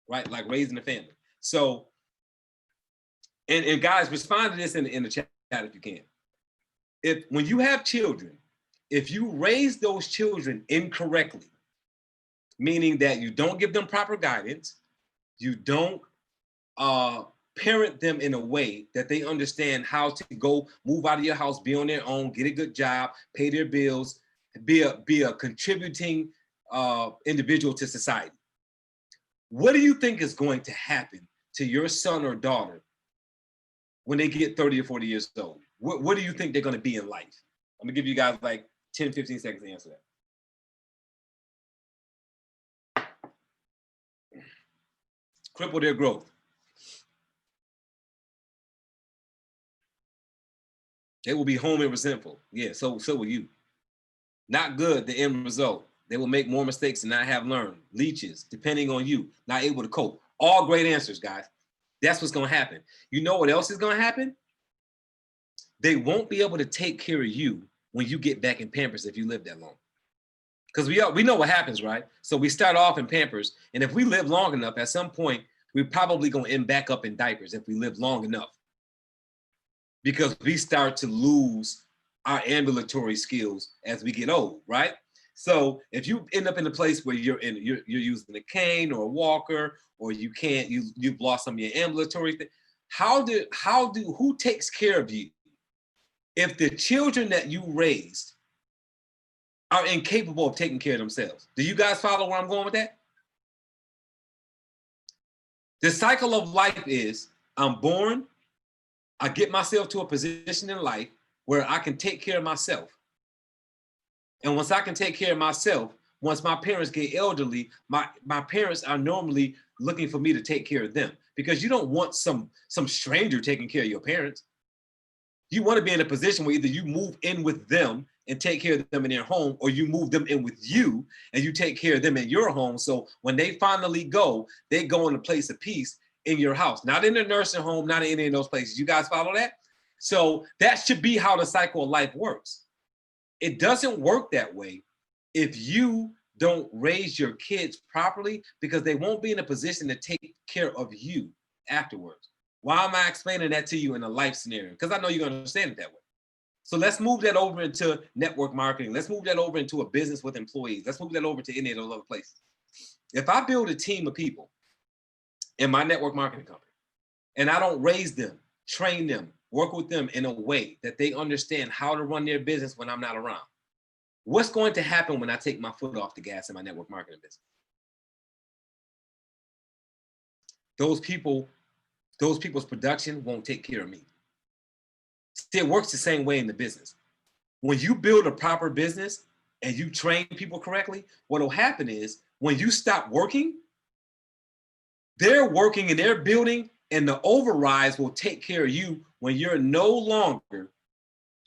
right? Like raising a family. So, and guys, respond to this in the chat if you can. If when you have children, if you raise those children incorrectly, meaning that you don't give them proper guidance, you don't parent them in a way that they understand how to go move out of your house, be on their own, get a good job, pay their bills, be a contributing individual to society. What do you think is going to happen to your son or daughter when they get 30 or 40 years old? What do you think they're going to be in life? I'm going to give you guys like 10, 15 seconds to answer that. Cripple their growth. They will be home and resentful. Yeah, so will you. Not good, the end result. They will make more mistakes and not have learned. Leeches, depending on you, not able to cope. All great answers, guys. That's what's going to happen. You know what else is going to happen? They won't be able to take care of you when you get back in Pampers if you live that long. Because we know what happens, right? So we start off in Pampers, and if we live long enough, at some point, we're probably going to end back up in diapers if we live long enough. Because we start to lose our ambulatory skills as we get old, right? So if you end up in a place where you're using a cane or a walker, or you can't, you've lost some of your ambulatory thing, who takes care of you if the children that you raised are incapable of taking care of themselves? Do you guys follow where I'm going with that? The cycle of life is I'm born, I get myself to a position in life where I can take care of myself. And once I can take care of myself, once my parents get elderly, my parents are normally looking for me to take care of them, because you don't want some stranger taking care of your parents. You want to be in a position where either you move in with them and take care of them in their home, or you move them in with you and you take care of them in your home. So when they finally go, they go in a place of peace in your house, not in a nursing home, not in any of those places. You guys follow that? So that should be how the cycle of life works. It doesn't work that way if you don't raise your kids properly, because they won't be in a position to take care of you afterwards. Why am I explaining that to you in a life scenario? Because I know you're going to understand it that way. So let's move that over into network marketing. Let's move that over into a business with employees. Let's move that over to any of those other places. If I build a team of people in my network marketing company, and I don't raise them, train them, work with them in a way that they understand how to run their business when I'm not around, what's going to happen when I take my foot off the gas in my network marketing business? Those people's production won't take care of me. See, it works the same way in the business. When you build a proper business and you train people correctly, what will happen is when you stop working, they're working and they're building, and the overrides will take care of you when you're no longer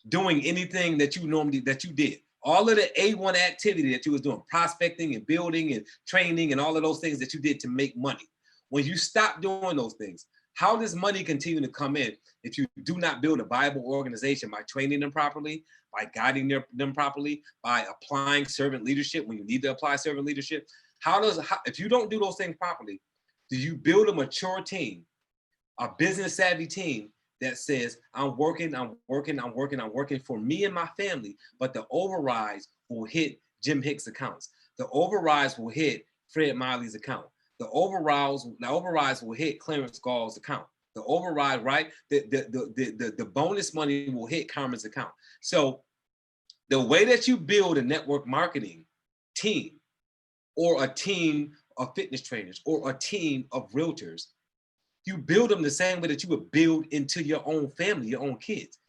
doing anything that you did. All of the A1 activity that you was doing, prospecting and building and training and all of those things that you did to make money. When you stop doing those things, how does money continue to come in if you do not build a viable organization by training them properly, by guiding them properly, by applying servant leadership when you need to apply servant leadership? If you don't do those things properly, do you build a mature team, a business savvy team that says, I'm working for me and my family, but the overrides will hit Jim Hicks' accounts. The overrides will hit Fred Miley's account. The overrides will hit Clarence Gall's account. The override, right? The bonus money will hit Carmen's account. So the way that you build a network marketing team, or a team of fitness trainers, or a team of realtors, you build them the same way that you would build into your own family, your own kids.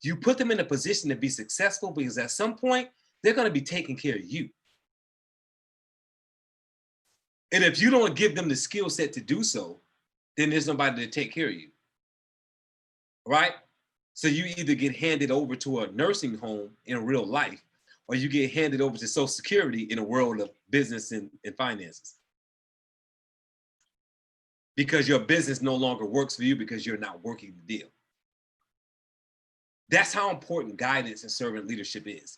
You put them in a position to be successful, because at some point, they're going to be taking care of you. And if you don't give them the skill set to do so, then there's nobody to take care of you, right? So you either get handed over to a nursing home in real life, or you get handed over to Social Security in a world of business and finances. Because your business no longer works for you because you're not working the deal. That's how important guidance and servant leadership is.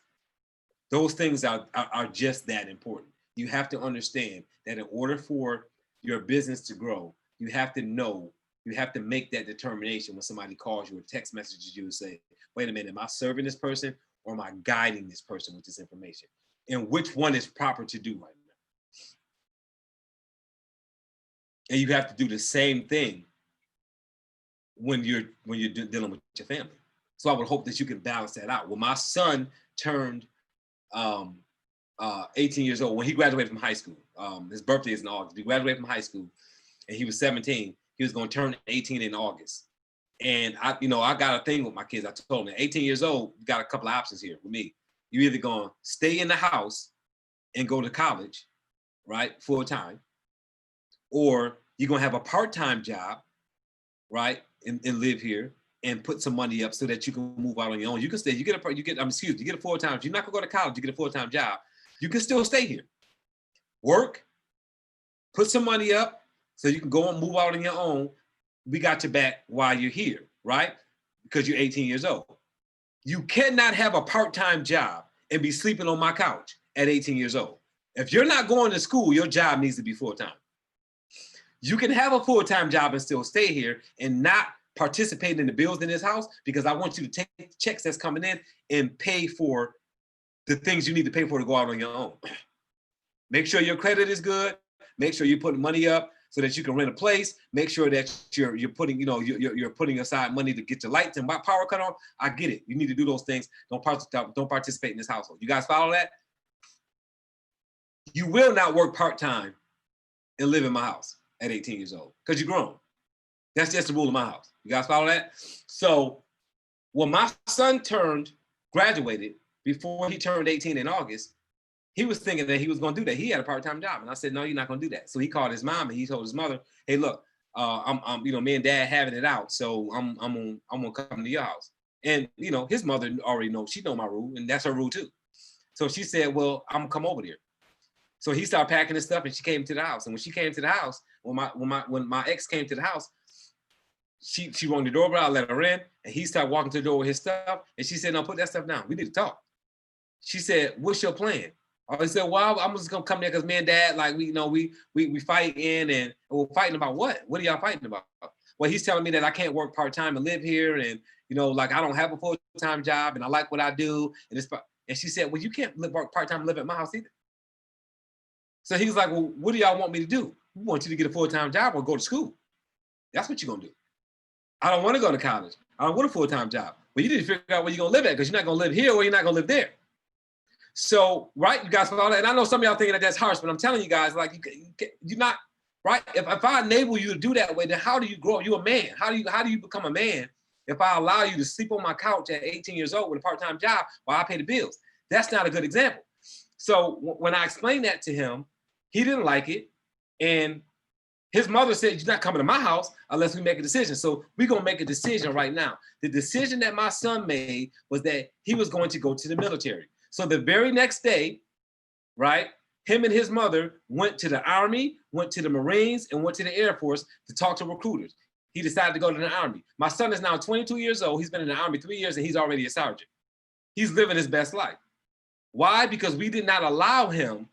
Those things are just that important. You have to understand that in order for your business to grow, you have to know, you have to make that determination when somebody calls you or text messages you and say, wait a minute, am I serving this person or am I guiding this person with this information? And which one is proper to do right now? And you have to do the same thing when you're dealing with your family. So I would hope that you can balance that out. When my son turned 18 years old, when he graduated from high school, his birthday is in August. He graduated from high school and he was 17. He was going to turn 18 in August. And I got a thing with my kids. I told them, 18 years old, you got a couple of options here with me. You're either going to stay in the house and go to college, right, full time, or you're going to have a part-time job, right, and live here and put some money up so that you can move out on your own. You can stay. You get a full-time. If you're not going to go to college, you get a full-time job. You can still stay here, work, put some money up so you can go and move out on your own. We got your back while you're here, right? Because you're 18 years old. You cannot have a part-time job and be sleeping on my couch at 18 years old. If you're not going to school, your job needs to be full-time. You can have a full-time job and still stay here and not participate in the bills in this house, because I want you to take the checks that's coming in and pay for the things you need to pay for to go out on your own. Make sure your credit is good. Make sure you're putting money up so that you can rent a place. Make sure that you're putting, you're putting aside money to get your lights and power cut on. I get it. You need to do those things. Don't participate in this household. You guys follow that? You will not work part-time and live in my house at 18 years old because you're grown. That's just the rule of my house. You guys follow that? So when my son graduated, before he turned 18 in August, he was thinking that he was going to do that. He had a part-time job. And I said, no, you're not going to do that. So he called his mom and he told his mother, hey, look, I'm me and dad having it out. So I'm going to come to your house. And, his mother already knows, she know my rule, and that's her rule too. So she said, well, I'm going to come over there. So he started packing his stuff and she came to the house. And when she came to the house, when my ex came to the house, she rang the doorbell, I let her in, and he started walking to the door with his stuff. And she said, no, put that stuff down. We need to talk. She said, what's your plan? I said, well, I'm just gonna come there because me and dad, like, we fighting, and we're fighting about what? What are y'all fighting about? Well, he's telling me that I can't work part-time and live here, and like, I don't have a full-time job and I like what I do. And she said, well, you can't work part-time and live at my house either. So he was like, well, what do y'all want me to do? We want you to get a full-time job or go to school. That's what you're gonna do. I don't want to go to college. I don't want a full-time job. But you need to figure out where you're gonna live at, because you're not gonna live here or you're not gonna live there. So, right, you guys follow that? And I know some of y'all thinking that that's harsh, but I'm telling you guys, like, you're not, right? If I enable you to do that way, then how do you grow up? You're a man. How do you become a man if I allow you to sleep on my couch at 18 years old with a part-time job while I pay the bills? That's not a good example. So when I explained that to him, he didn't like it. And his mother said, you're not coming to my house unless we make a decision. So we're going to make a decision right now. The decision that my son made was that he was going to go to the military. So the very next day, right, him and his mother went to the Army, went to the Marines, and went to the Air Force to talk to recruiters. He decided to go to the Army. My son is now 22 years old. He's been in the Army 3 years, and he's already a sergeant. He's living his best life. Why? Because we did not allow him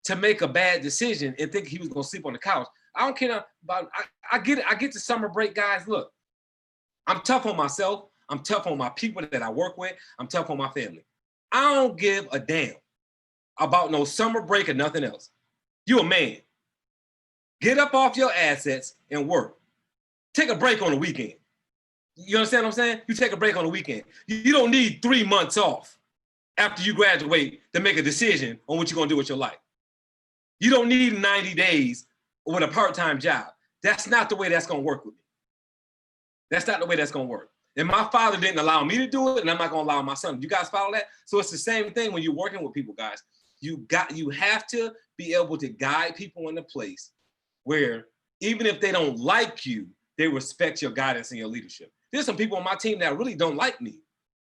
to make a bad decision and think he was going to sleep on the couch. I don't care about, I get it. I get the summer break, guys. Look, I'm tough on myself. I'm tough on my people that I work with. I'm tough on my family. I don't give a damn about no summer break or nothing else. You a man. Get up off your assets and work. Take a break on the weekend. You understand what I'm saying? You take a break on the weekend. You don't need 3 months off after you graduate to make a decision on what you're going to do with your life. You don't need 90 days with a part-time job. That's not the way that's going to work with me. That's not the way that's going to work. And my father didn't allow me to do it, and I'm not going to allow my son. You guys follow that? So it's the same thing when you're working with people, guys. You have to be able to guide people in a place where even if they don't like you, they respect your guidance and your leadership. There's some people on my team that really don't like me.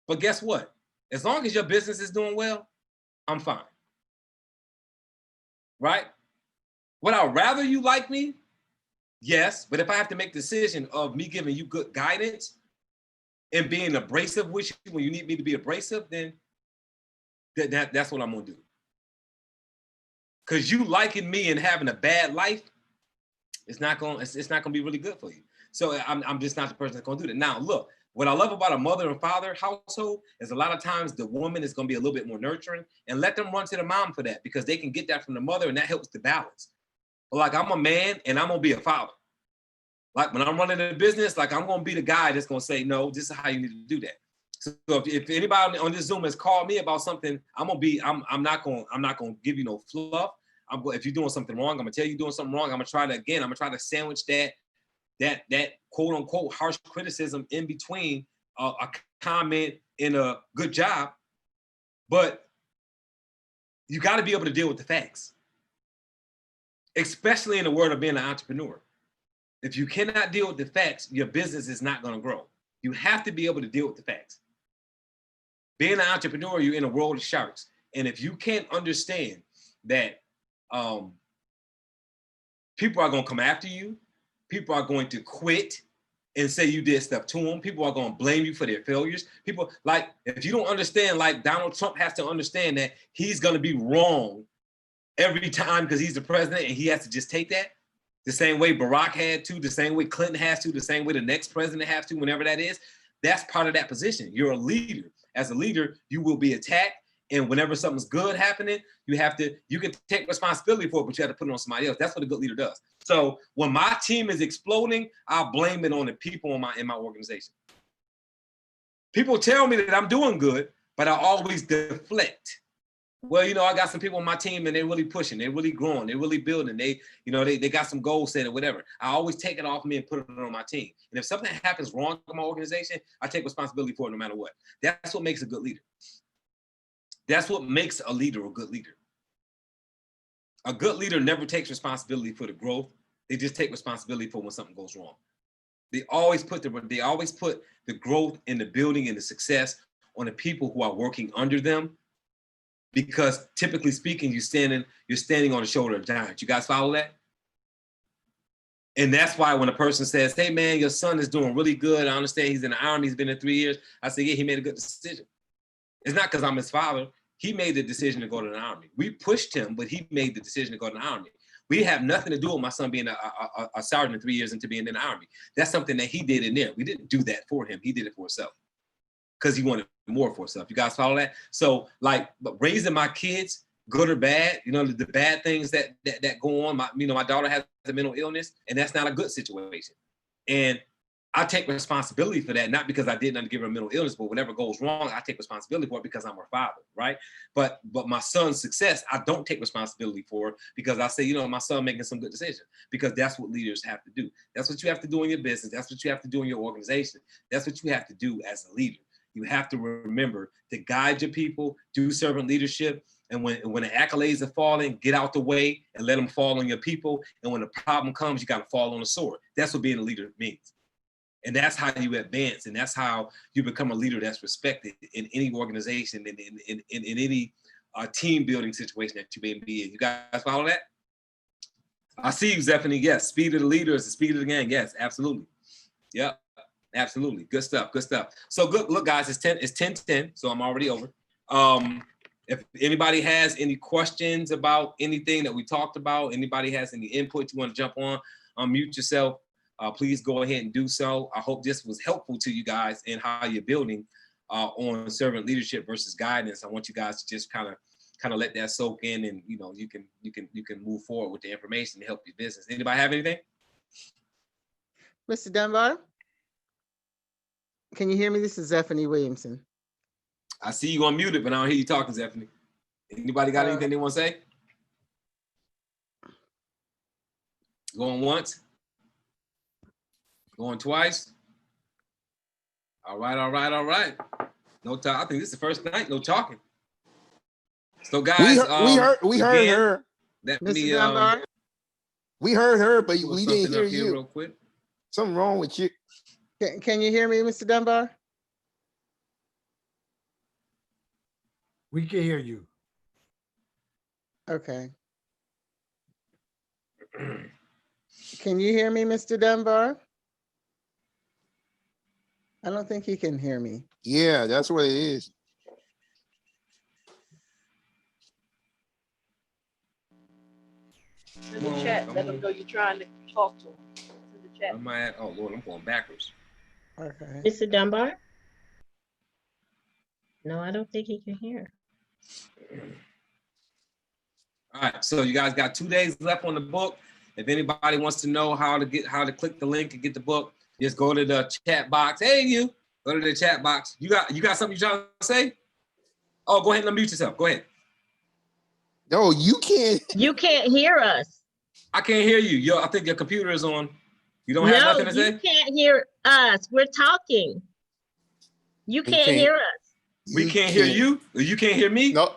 But guess what? As long as your business is doing well, I'm fine. Right? Would I rather you like me? Yes. But if I have to make the decision of me giving you good guidance and being abrasive with you when you need me to be abrasive, then that's what I'm gonna do. Because you liking me and having a bad life, it's not gonna be really good for you. So I'm just not the person that's gonna do that. Now, look, what I love about a mother and father household is a lot of times the woman is gonna be a little bit more nurturing, and let them run to the mom for that, because they can get that from the mother, and that helps the balance. But like, I'm a man and I'm gonna be a father. Like, when I'm running a business, like, I'm gonna be the guy that's gonna say, no, this is how you need to do that. So if anybody on this Zoom has called me about something, I'm not gonna give you no fluff. If you're doing something wrong, I'm gonna tell you doing something wrong. I'm gonna try to sandwich that quote unquote harsh criticism in between a comment and a good job. But you got to be able to deal with the facts, especially in the world of being an entrepreneur. If you cannot deal with the facts, your business is not going to grow. You have to be able to deal with the facts. Being an entrepreneur, you're in a world of sharks. And if you can't understand that people are going to come after you, people are going to quit and say you did stuff to them. People are going to blame you for their failures. People, like, if you don't understand, like, Donald Trump has to understand that he's going to be wrong every time because he's the president, and he has to just take that. The same way Barack had to, the same way Clinton has to, the same way the next president has to, whenever that is. That's part of that position. You're a leader. As a leader, you will be attacked. And whenever something's good happening, you can take responsibility for it, but you have to put it on somebody else. That's what a good leader does. So when my team is exploding, I'll blame it on the people in my organization. People tell me that I'm doing good, but I always deflect. Well, I got some people on my team and they're really pushing, they're really growing, they're really building, they got some goals set or whatever. I always take it off me and put it on my team. And if something happens wrong in my organization, I take responsibility for it no matter what. That's what makes a good leader. That's what makes a leader a good leader. A good leader never takes responsibility for the growth. They just take responsibility for when something goes wrong. They always put the growth and the building and the success on the people who are working under them. Because typically speaking, you're standing on the shoulder of giants. You guys follow that? And that's why when a person says, hey man, your son is doing really good, I understand he's in the Army, he's been in 3 years, I say, yeah, he made a good decision. It's not because I'm his father. He made the decision to go to the Army. We pushed him, but he made the decision to go to the Army. We have nothing to do with my son being a sergeant 3 years into being in the Army. That's something that he did in there. We didn't do that for him. He did it for himself because he wanted more for himself. You guys follow that? So, like, raising my kids, good or bad, the bad things that go on. My daughter has a mental illness, and that's not a good situation. And I take responsibility for that, not because I did nothing to give her a mental illness, but whatever goes wrong, I take responsibility for it because I'm her father, right? But my son's success, I don't take responsibility for because I say, my son making some good decisions, because that's what leaders have to do. That's what you have to do in your business. That's what you have to do in your organization. That's what you have to do as a leader. You have to remember to guide your people, do servant leadership. And when the accolades are falling, get out the way and let them fall on your people. And when the problem comes, you got to fall on the sword. That's what being a leader means. And that's how you advance. And that's how you become a leader that's respected in any organization, in any team building situation that you may be in. You guys follow that? I see you, Zephanie. Yes. Speed of the leader is the speed of the gang. Yes, absolutely. Yep. Absolutely. Good stuff. Good stuff. So good. Look, guys, it's 10:10. So I'm already over. If anybody has any questions about anything that we talked about, anybody has any input you want to jump on, unmute yourself. Please go ahead and do so. I hope this was helpful to you guys in how you're building on servant leadership versus guidance. I want you guys to just kind of let that soak in, and you can move forward with the information to help your business. Anybody have anything? Mr. Dunbar, can you hear me? This is Zephanie Williamson. I see you unmuted, but I don't hear you talking, Zephanie. Anybody got anything they want to say? Going once? Going twice? All right. No talk. I think this is the first night, no talking. So guys, we heard her. Mr. Dunbar? We heard her, but we didn't hear you. Real quick. Something wrong with you. Can you hear me, Mr. Dunbar? We can hear you. Okay. Can you hear me, Mr. Dunbar? I don't think he can hear me. Yeah, that's what it is. In the chat, let them know you're trying to talk to them. In the chat. Am I? Oh Lord, I'm going backwards. Okay. Mr. Dunbar? No, I don't think he can hear. All right, so you guys got 2 days left on the book. If anybody wants to know how to click the link and get the book, just go to the chat box. Hey, you go to the chat box. You got something you trying to say? Oh, go ahead and unmute yourself. Go ahead. No, you can't. You can't hear us. I can't hear you. I think your computer is on. You don't have nothing to No, say? you can't hear us. We're talking. You can't hear us. We can't hear you? Or you can't hear me? No.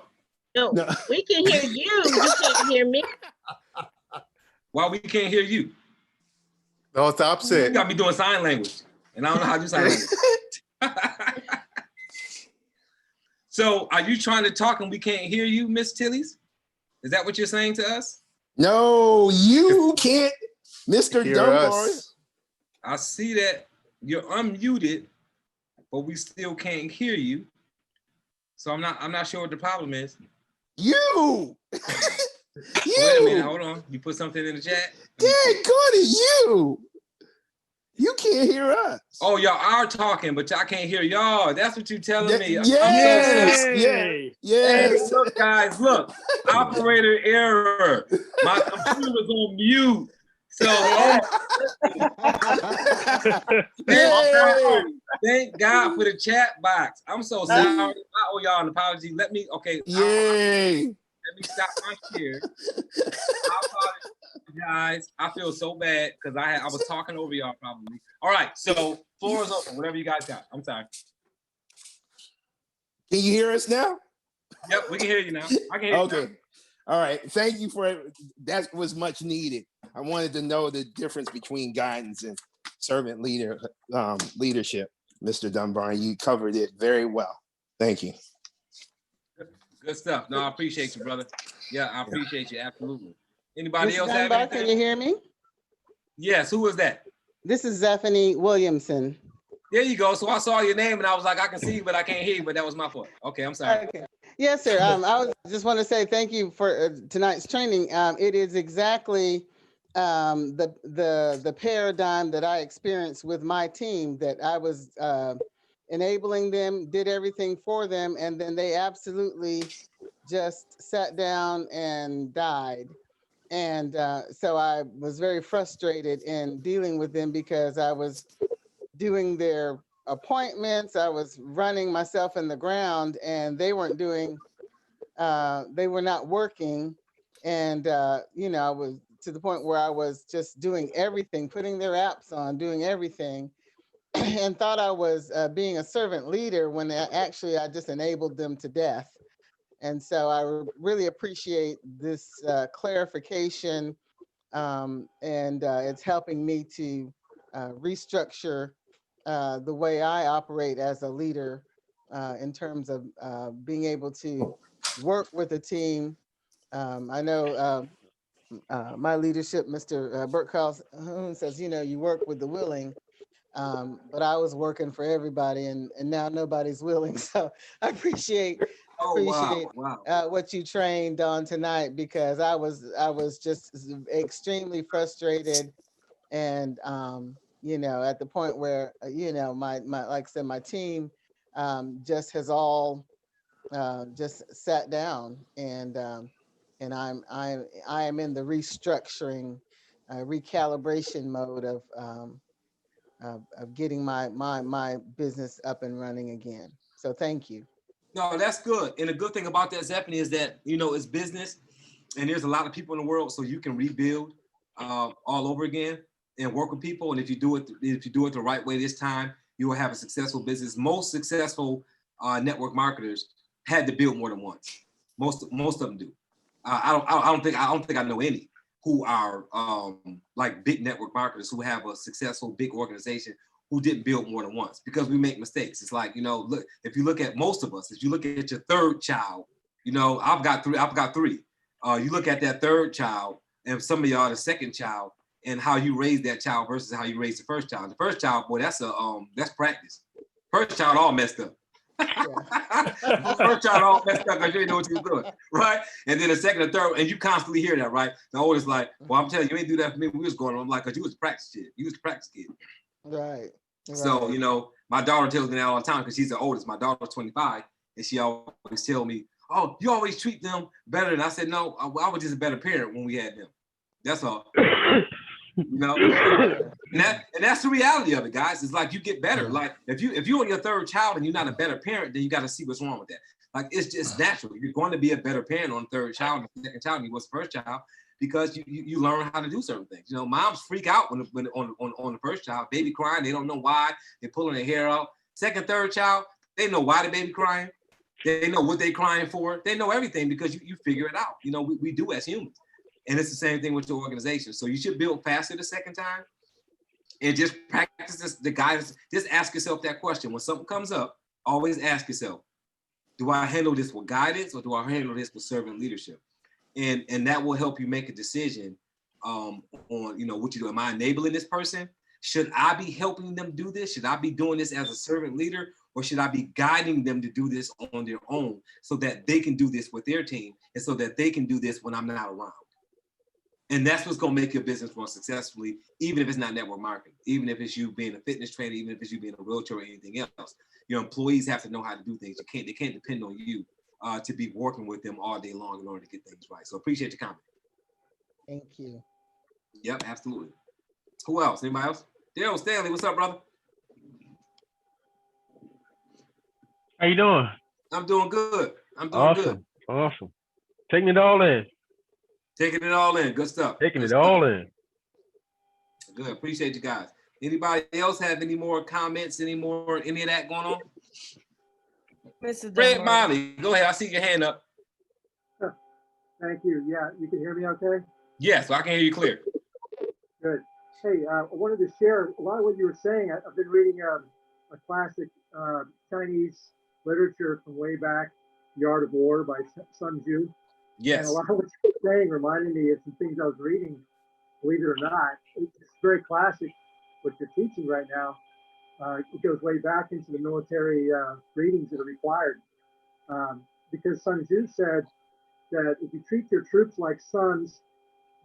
No, No. we can hear you. You can't hear me. Why we can't hear you? No, it's the You opposite. got me doing sign language, and I don't know how to do sign language. So are you trying to talk and we can't hear you, Miss Tillies? Is that what you're saying to us? No, you can't, Mr. Hear Dunbar. us. I see that you're unmuted, but we still can't hear you. So I'm not sure what the problem is. You. Wait a minute, hold on. You put something in the chat? Dad, go to you. You can't hear us. Oh, y'all are talking, but y'all can't hear y'all. That's what you're telling me. Yes, I'm so sorry. yes, Hey, yes. look, guys, look. Operator error. My computer was on mute. So, Yay. thank God for the chat box. I'm so sorry. I owe y'all an apology. Let me Yay. let me stop my share. I apologize. I feel so bad because I was talking over y'all probably. All right, so floor is open. Whatever you guys got. I'm sorry. Can you hear us now? Yep, we can hear you now. I can hear you. Okay. All right. Thank you for that. Was much needed. I wanted to know the difference between guidance and servant leadership, Mr. Dunbar. You covered it very well. Thank you. Good stuff. No, I appreciate you, brother. Yeah, I appreciate you. Absolutely. Anybody Mr. else have Dunbar, can anything? you hear me? Yes, who is that? This is Zephanie Williamson. There you go. So I saw your name and I was like, I can see you, but I can't hear you, but that was my fault. Okay, I'm sorry. Okay. Yes, sir. Just want to say thank you for tonight's training. It is exactly the paradigm that I experienced with my team, that I was enabling them, did everything for them, and then they absolutely just sat down and died. And so I was very frustrated in dealing with them because I was doing their appointments, I was running myself in the ground, and they weren't doing, they were not working. And, you know, I was to the point where I was just doing everything, putting their apps on, doing everything, and thought I was being a servant leader when actually I just enabled them to death. And so I really appreciate this clarification, and it's helping me to restructure the way I operate as a leader in terms of being able to work with a team. I know my leadership, Mr. Burt Calhoun says, you know, you work with the willing, but I was working for everybody, and now nobody's willing. So I appreciate what you trained on tonight, because I was just extremely frustrated, and you know, at the point where you know, my like I said, my team just has all just sat down, and I am in the restructuring, recalibration mode of getting my business up and running again. So thank you. No, that's good. And the good thing about that, Zephanie, is that, you know, it's business and there's a lot of people in the world, so you can rebuild all over again and work with people. And if you do it the right way this time, you will have a successful business. Most successful network marketers had to build more than once. Most of them do. I don't think I know any who are like big network marketers who have a successful big organization who didn't build more than once, because we make mistakes. It's like, you know, look, if you look at most of us, if you look at your third child, you know, I've got three. You look at that third child, and some of y'all the second child, and how you raise that child versus how you raise the first child. The first child, boy, that's practice. First child all messed up. First child all messed up because you didn't know what you were doing, right? And then the second and third, and you constantly hear that, right? The oldest like, well, I'm telling you, you ain't do that for me when we was going on. I'm like, because you was a practice kid. You was a practice kid. Right. So, you know, my daughter tells me that all the time because she's the oldest. My daughter's 25, and she always tell me, oh, you always treat them better. And I said, no, I was just a better parent when we had them. That's all. You know, and that's the reality of it, guys. It's like you get better. Like if you're on your third child and you're not a better parent, then you got to see what's wrong with that. Like it's just natural. You're going to be a better parent on the third child, and the second child, than you was the first child, because you learn how to do certain things. You know, moms freak out when on the first child, baby crying, they don't know why, they're pulling their hair out. Second, third child, they know why the baby crying. They know what they're crying for. They know everything because you figure it out. You know, we do as humans. And it's the same thing with your organization. So you should build faster the second time and just practice the guidance. Just ask yourself that question. When something comes up, always ask yourself, do I handle this with guidance or do I handle this with servant leadership? And that will help you make a decision on, you know, what you do. Am I enabling this person? Should I be helping them do this? Should I be doing this as a servant leader? Or should I be guiding them to do this on their own so that they can do this with their team and so that they can do this when I'm not around? And that's what's going to make your business run successfully, even if it's not network marketing, even if it's you being a fitness trainer, even if it's you being a realtor or anything else. Your employees have to know how to do things. They can't depend on you to be working with them all day long in order to get things right. So appreciate your comment. Thank you. Yep, absolutely. Who else? Anybody else? Daryl Stanley, what's up, brother? How you doing? I'm doing good. I'm doing good. Awesome. Taking it all in. Taking it all in. Good stuff. Taking Good it all stuff. in. Good. Appreciate you guys. Anybody else have any more comments, any of that going on? Mr. Fred Dunbar. Miley, go ahead. I see your hand up. Thank you. Yeah, you can hear me okay? Yes, I can hear you clear. Good. Hey, I wanted to share a lot of what you were saying. I've been reading a classic Chinese literature from way back, The Art of War by Sun Tzu. Yes. And a lot of what you were saying reminded me of some things I was reading, believe it or not. It's very classic what you're teaching right now. It goes way back into the military readings that are required. Because Sun Tzu said that if you treat your troops like sons,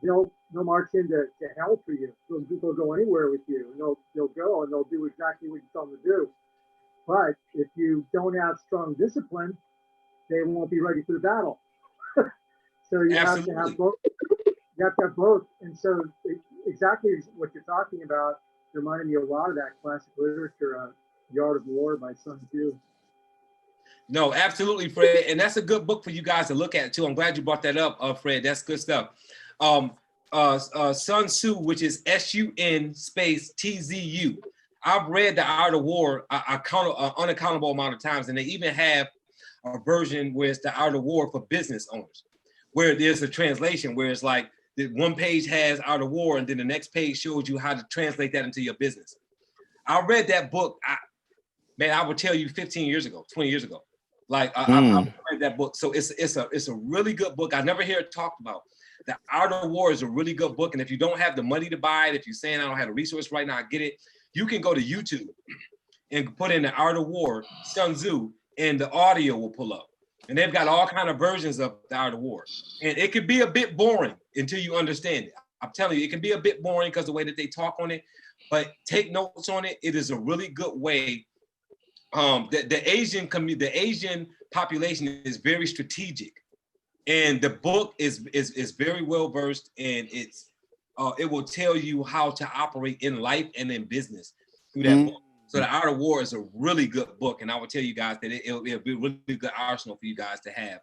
they'll march into hell for you. They'll go anywhere with you. And they'll go and they'll do exactly what you tell them to do. But if you don't have strong discipline, they won't be ready for the battle. So you have to have both. You have to have both. And so exactly what you're talking about reminded me a lot of that classic literature, The Art of War by Sun Tzu. No, absolutely, Fred. And that's a good book for you guys to look at too. I'm glad you brought that up, Fred. That's good stuff. Sun Tzu, which is SUN space TZU. I've read The Art of War an unaccountable amount of times, and they even have a version where it's The Art of War for business owners, where there's a translation where it's like the one page has Art of War, and then the next page shows you how to translate that into your business. I read that book, I would tell you 15 years ago, 20 years ago. Like I read that book. So it's a really good book. I never hear it talked about. The Art of War is a really good book. And if you don't have the money to buy it, if you're saying I don't have the resource right now, I get it. You can go to YouTube and put in The Art of War, Sun Tzu, and the audio will pull up. And they've got all kind of versions of The Art of War. And it can be a bit boring until you understand it. I'm telling you, it can be a bit boring because the way that they talk on it, but take notes on it. It is a really good way. The Asian population is very strategic, and the book is very well versed, and it will tell you how to operate in life and in business through that book. So The Art of War is a really good book, and I will tell you guys that it'll be a really good arsenal for you guys to have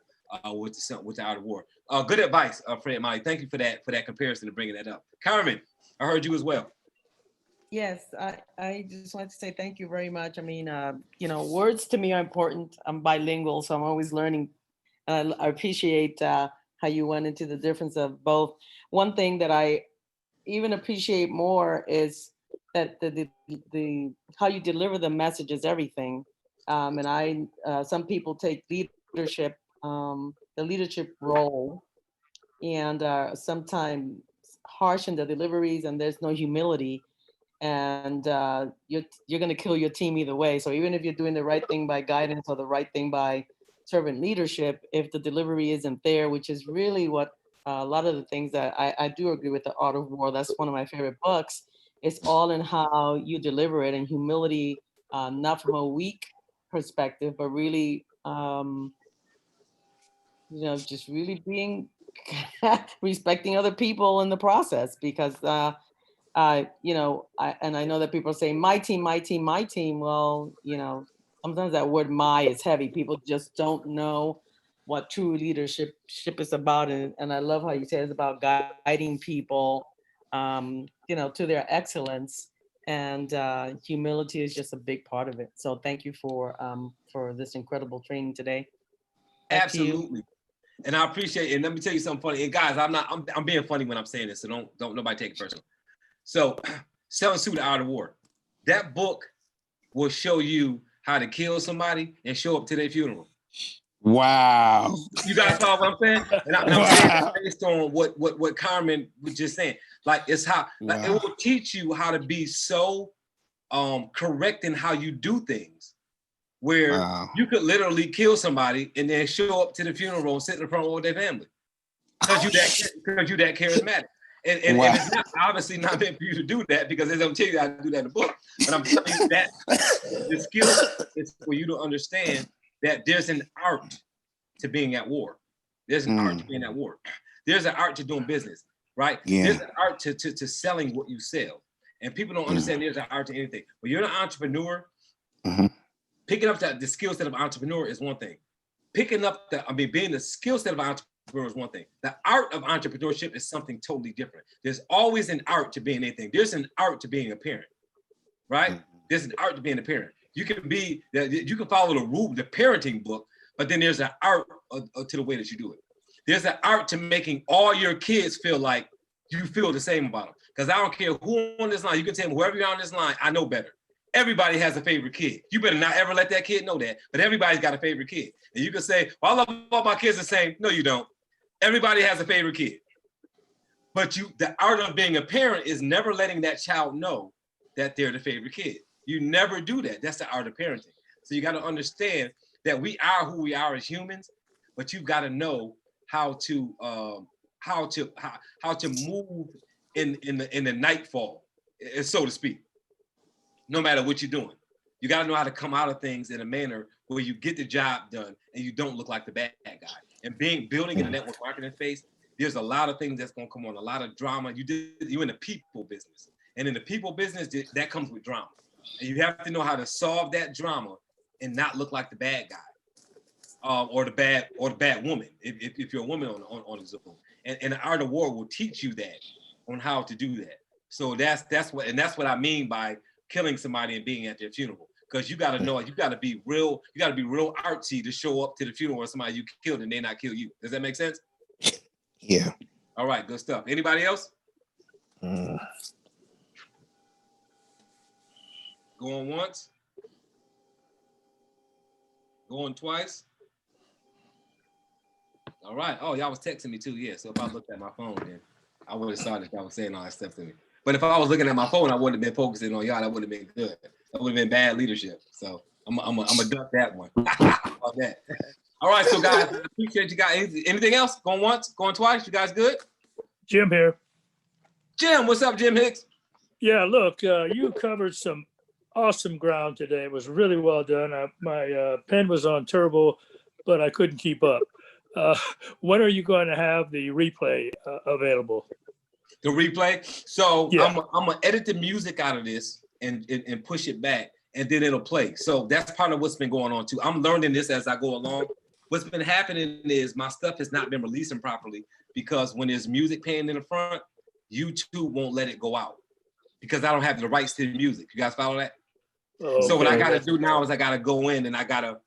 with the Art of War. Good advice, Fred Molly. Thank you for that comparison and bringing that up. Carmen, I heard you as well. Yes, I just wanted to say thank you very much. I mean, words to me are important. I'm bilingual, so I'm always learning. I appreciate how you went into the difference of both. One thing that I even appreciate more is that the how you deliver the message is everything. And some people take leadership, the leadership role, and sometimes harsh in the deliveries, and there's no humility. and you're going to kill your team either way. So even if you're doing the right thing by guidance or the right thing by servant leadership, if the delivery isn't there, which is really what a lot of the things that I do agree with, The Art of War, that's one of my favorite books. It's all in how you deliver it, and humility, not from a weak perspective, but really, just really being respecting other people in the process, because I know that people say my team, my team, my team. Well, sometimes that word "my" is heavy. People just don't know what true leadership is about, and I love how you say it's about guiding people, to their excellence, and humility is just a big part of it. So thank you for this incredible training today. Back to you. Absolutely. And I appreciate it. And let me tell you something funny. And guys, I'm being funny when I'm saying this, so don't nobody take it personal. So, Selling Suit, The Art of War. That book will show you how to kill somebody and show up to their funeral. Wow. You guys follow what I'm saying? And I'm saying that based on what Carmen was just saying. Like, it's how it will teach you how to be so correct in how you do things, where you could literally kill somebody and then show up to the funeral and sit in the front row with their family because you that charismatic. And it's not, obviously not meant for you to do that, because they don't tell you how to do that in the book. But I'm telling you that the skill is for you to understand that there's an art to being at war. There's an art to being at war. There's an art to doing business, right? Yeah. There's an art to selling what you sell. And people don't understand there's an art to anything. When you're an entrepreneur, picking up the skill set of an entrepreneur is one thing. Being the skill set of an entrepreneur is one thing. The art of entrepreneurship is something totally different. There's always an art to being anything. There's an art to being a parent, right? There's an art to being a parent. You can follow the parenting book, but then there's an art to the way that you do it. There's an art to making all your kids feel like you feel the same about them. Because I don't care who on this line, you can tell me whoever you're on this line, I know better. Everybody has a favorite kid. You better not ever let that kid know that, but everybody's got a favorite kid. And you can say, well, I love all my kids the same. No, you don't. Everybody has a favorite kid. But the art of being a parent is never letting that child know that they're the favorite kid. You never do that. That's the art of parenting. So you got to understand that we are who we are as humans, but you've got to know how to move in the nightfall, so to speak. No matter what you're doing, you got to know how to come out of things in a manner where you get the job done and you don't look like the bad guy. And building in the network marketing space, there's a lot of things that's going to come on, a lot of drama. You're in the people business, and in the people business, that comes with drama. And you have to know how to solve that drama and not look like the bad guy, or the bad woman. If you're a woman on the Zoom, and the Art of War will teach you that on how to do that. So that's what I mean by killing somebody and being at their funeral, because you got to know, you got to be real artsy to show up to the funeral of somebody you killed and they not kill you. Does that make sense? Yeah. All right, good stuff. Anybody else? Going once? Going twice? All right. Oh, y'all was texting me too. Yeah. So if I looked at my phone, then I would have saw that y'all was saying all that stuff to me. But if I was looking at my phone, I wouldn't have been focusing on y'all. That would have been good. That would have been bad leadership. So I'm a duck that one. About that. All right, so guys, I appreciate you guys. Anything else? Going once, going twice? You guys good? Jim here. Jim, what's up, Jim Hicks? Yeah, look, you covered some awesome ground today. It was really well done. My pen was on turbo, but I couldn't keep up. When are you going to have the replay available? The replay? So yeah. I'm gonna edit the music out of this and push it back, and then it'll play. So that's part of what's been going on too. I'm learning this as I go along. What's been happening is my stuff has not been releasing properly, because when there's music playing in the front, YouTube won't let it go out because I don't have the rights to the music. You guys follow that? Okay. So what I gotta do now is I gotta go in and I gotta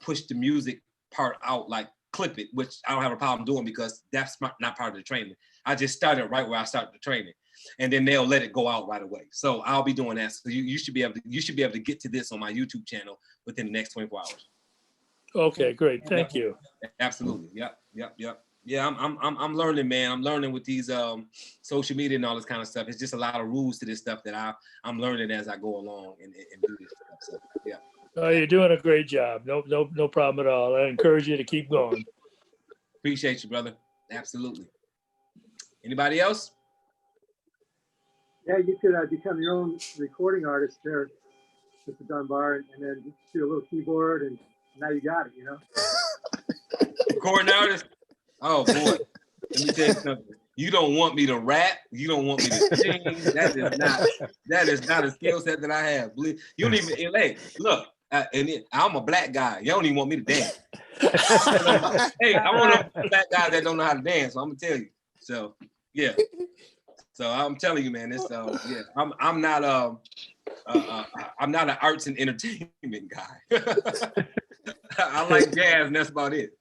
push the music part out, like clip it, which I don't have a problem doing because that's not part of the training. I just started right where I started the training, and then they'll let it go out right away. So I'll be doing that. So you should be able to get to this on my YouTube channel within the next 24 hours. Okay, great. Thank you. Absolutely. Yep. Yeah, I'm learning, man. I'm learning with these social media and all this kind of stuff. It's just a lot of rules to this stuff that I'm learning as I go along and do this stuff. So yeah. Oh, you're doing a great job. No problem at all. I encourage you to keep going. Appreciate you, brother. Absolutely. Anybody else? Yeah, you could become your own recording artist there, Mr. Dunbar, and then just do a little keyboard, and now you got it, you know? Recording artist? Oh, boy. Let me tell you something. You don't want me to rap. You don't want me to sing. That is not a skill set that I have. You don't even, hey, look, I'm a black guy. You don't even want me to dance. Hey, I want a black guy that don't know how to dance, so I'm going to tell you. So, yeah. So I'm telling you, man, it's yeah, I'm not an arts and entertainment guy. I like jazz, and that's about it.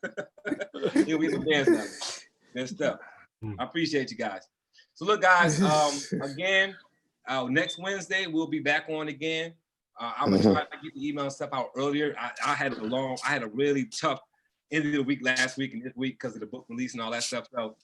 Yeah, we can dance now. Good stuff. I appreciate you guys. So look, guys, again, next Wednesday we'll be back on again. I'm gonna try to get the email and stuff out earlier. I had a really tough end of the week last week and this week because of the book release and all that stuff. So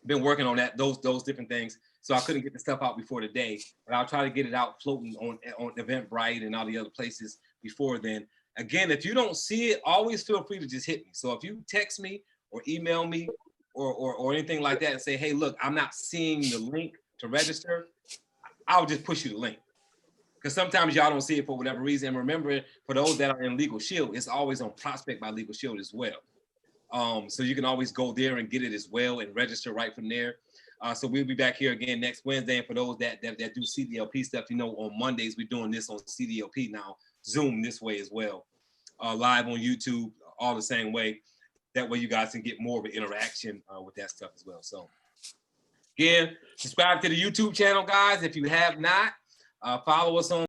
been working on that, those different things. So I couldn't get the stuff out before today, but I'll try to get it out floating on Eventbrite and all the other places before then. Again, if you don't see it, always feel free to just hit me. So if you text me or email me or anything like that and say, hey, look, I'm not seeing the link to register, I'll just push you the link. Because sometimes y'all don't see it for whatever reason. And remember, for those that are in Legal Shield, it's always on Prospect by Legal Shield as well. So you can always go there and get it as well and register right from there. So we'll be back here again next Wednesday. And for those that do CDLP stuff, you know, on Mondays, we're doing this on CDLP now, Zoom this way as well, live on YouTube, all the same way. That way you guys can get more of an interaction with that stuff as well. So again, subscribe to the YouTube channel, guys. If you have not, follow us on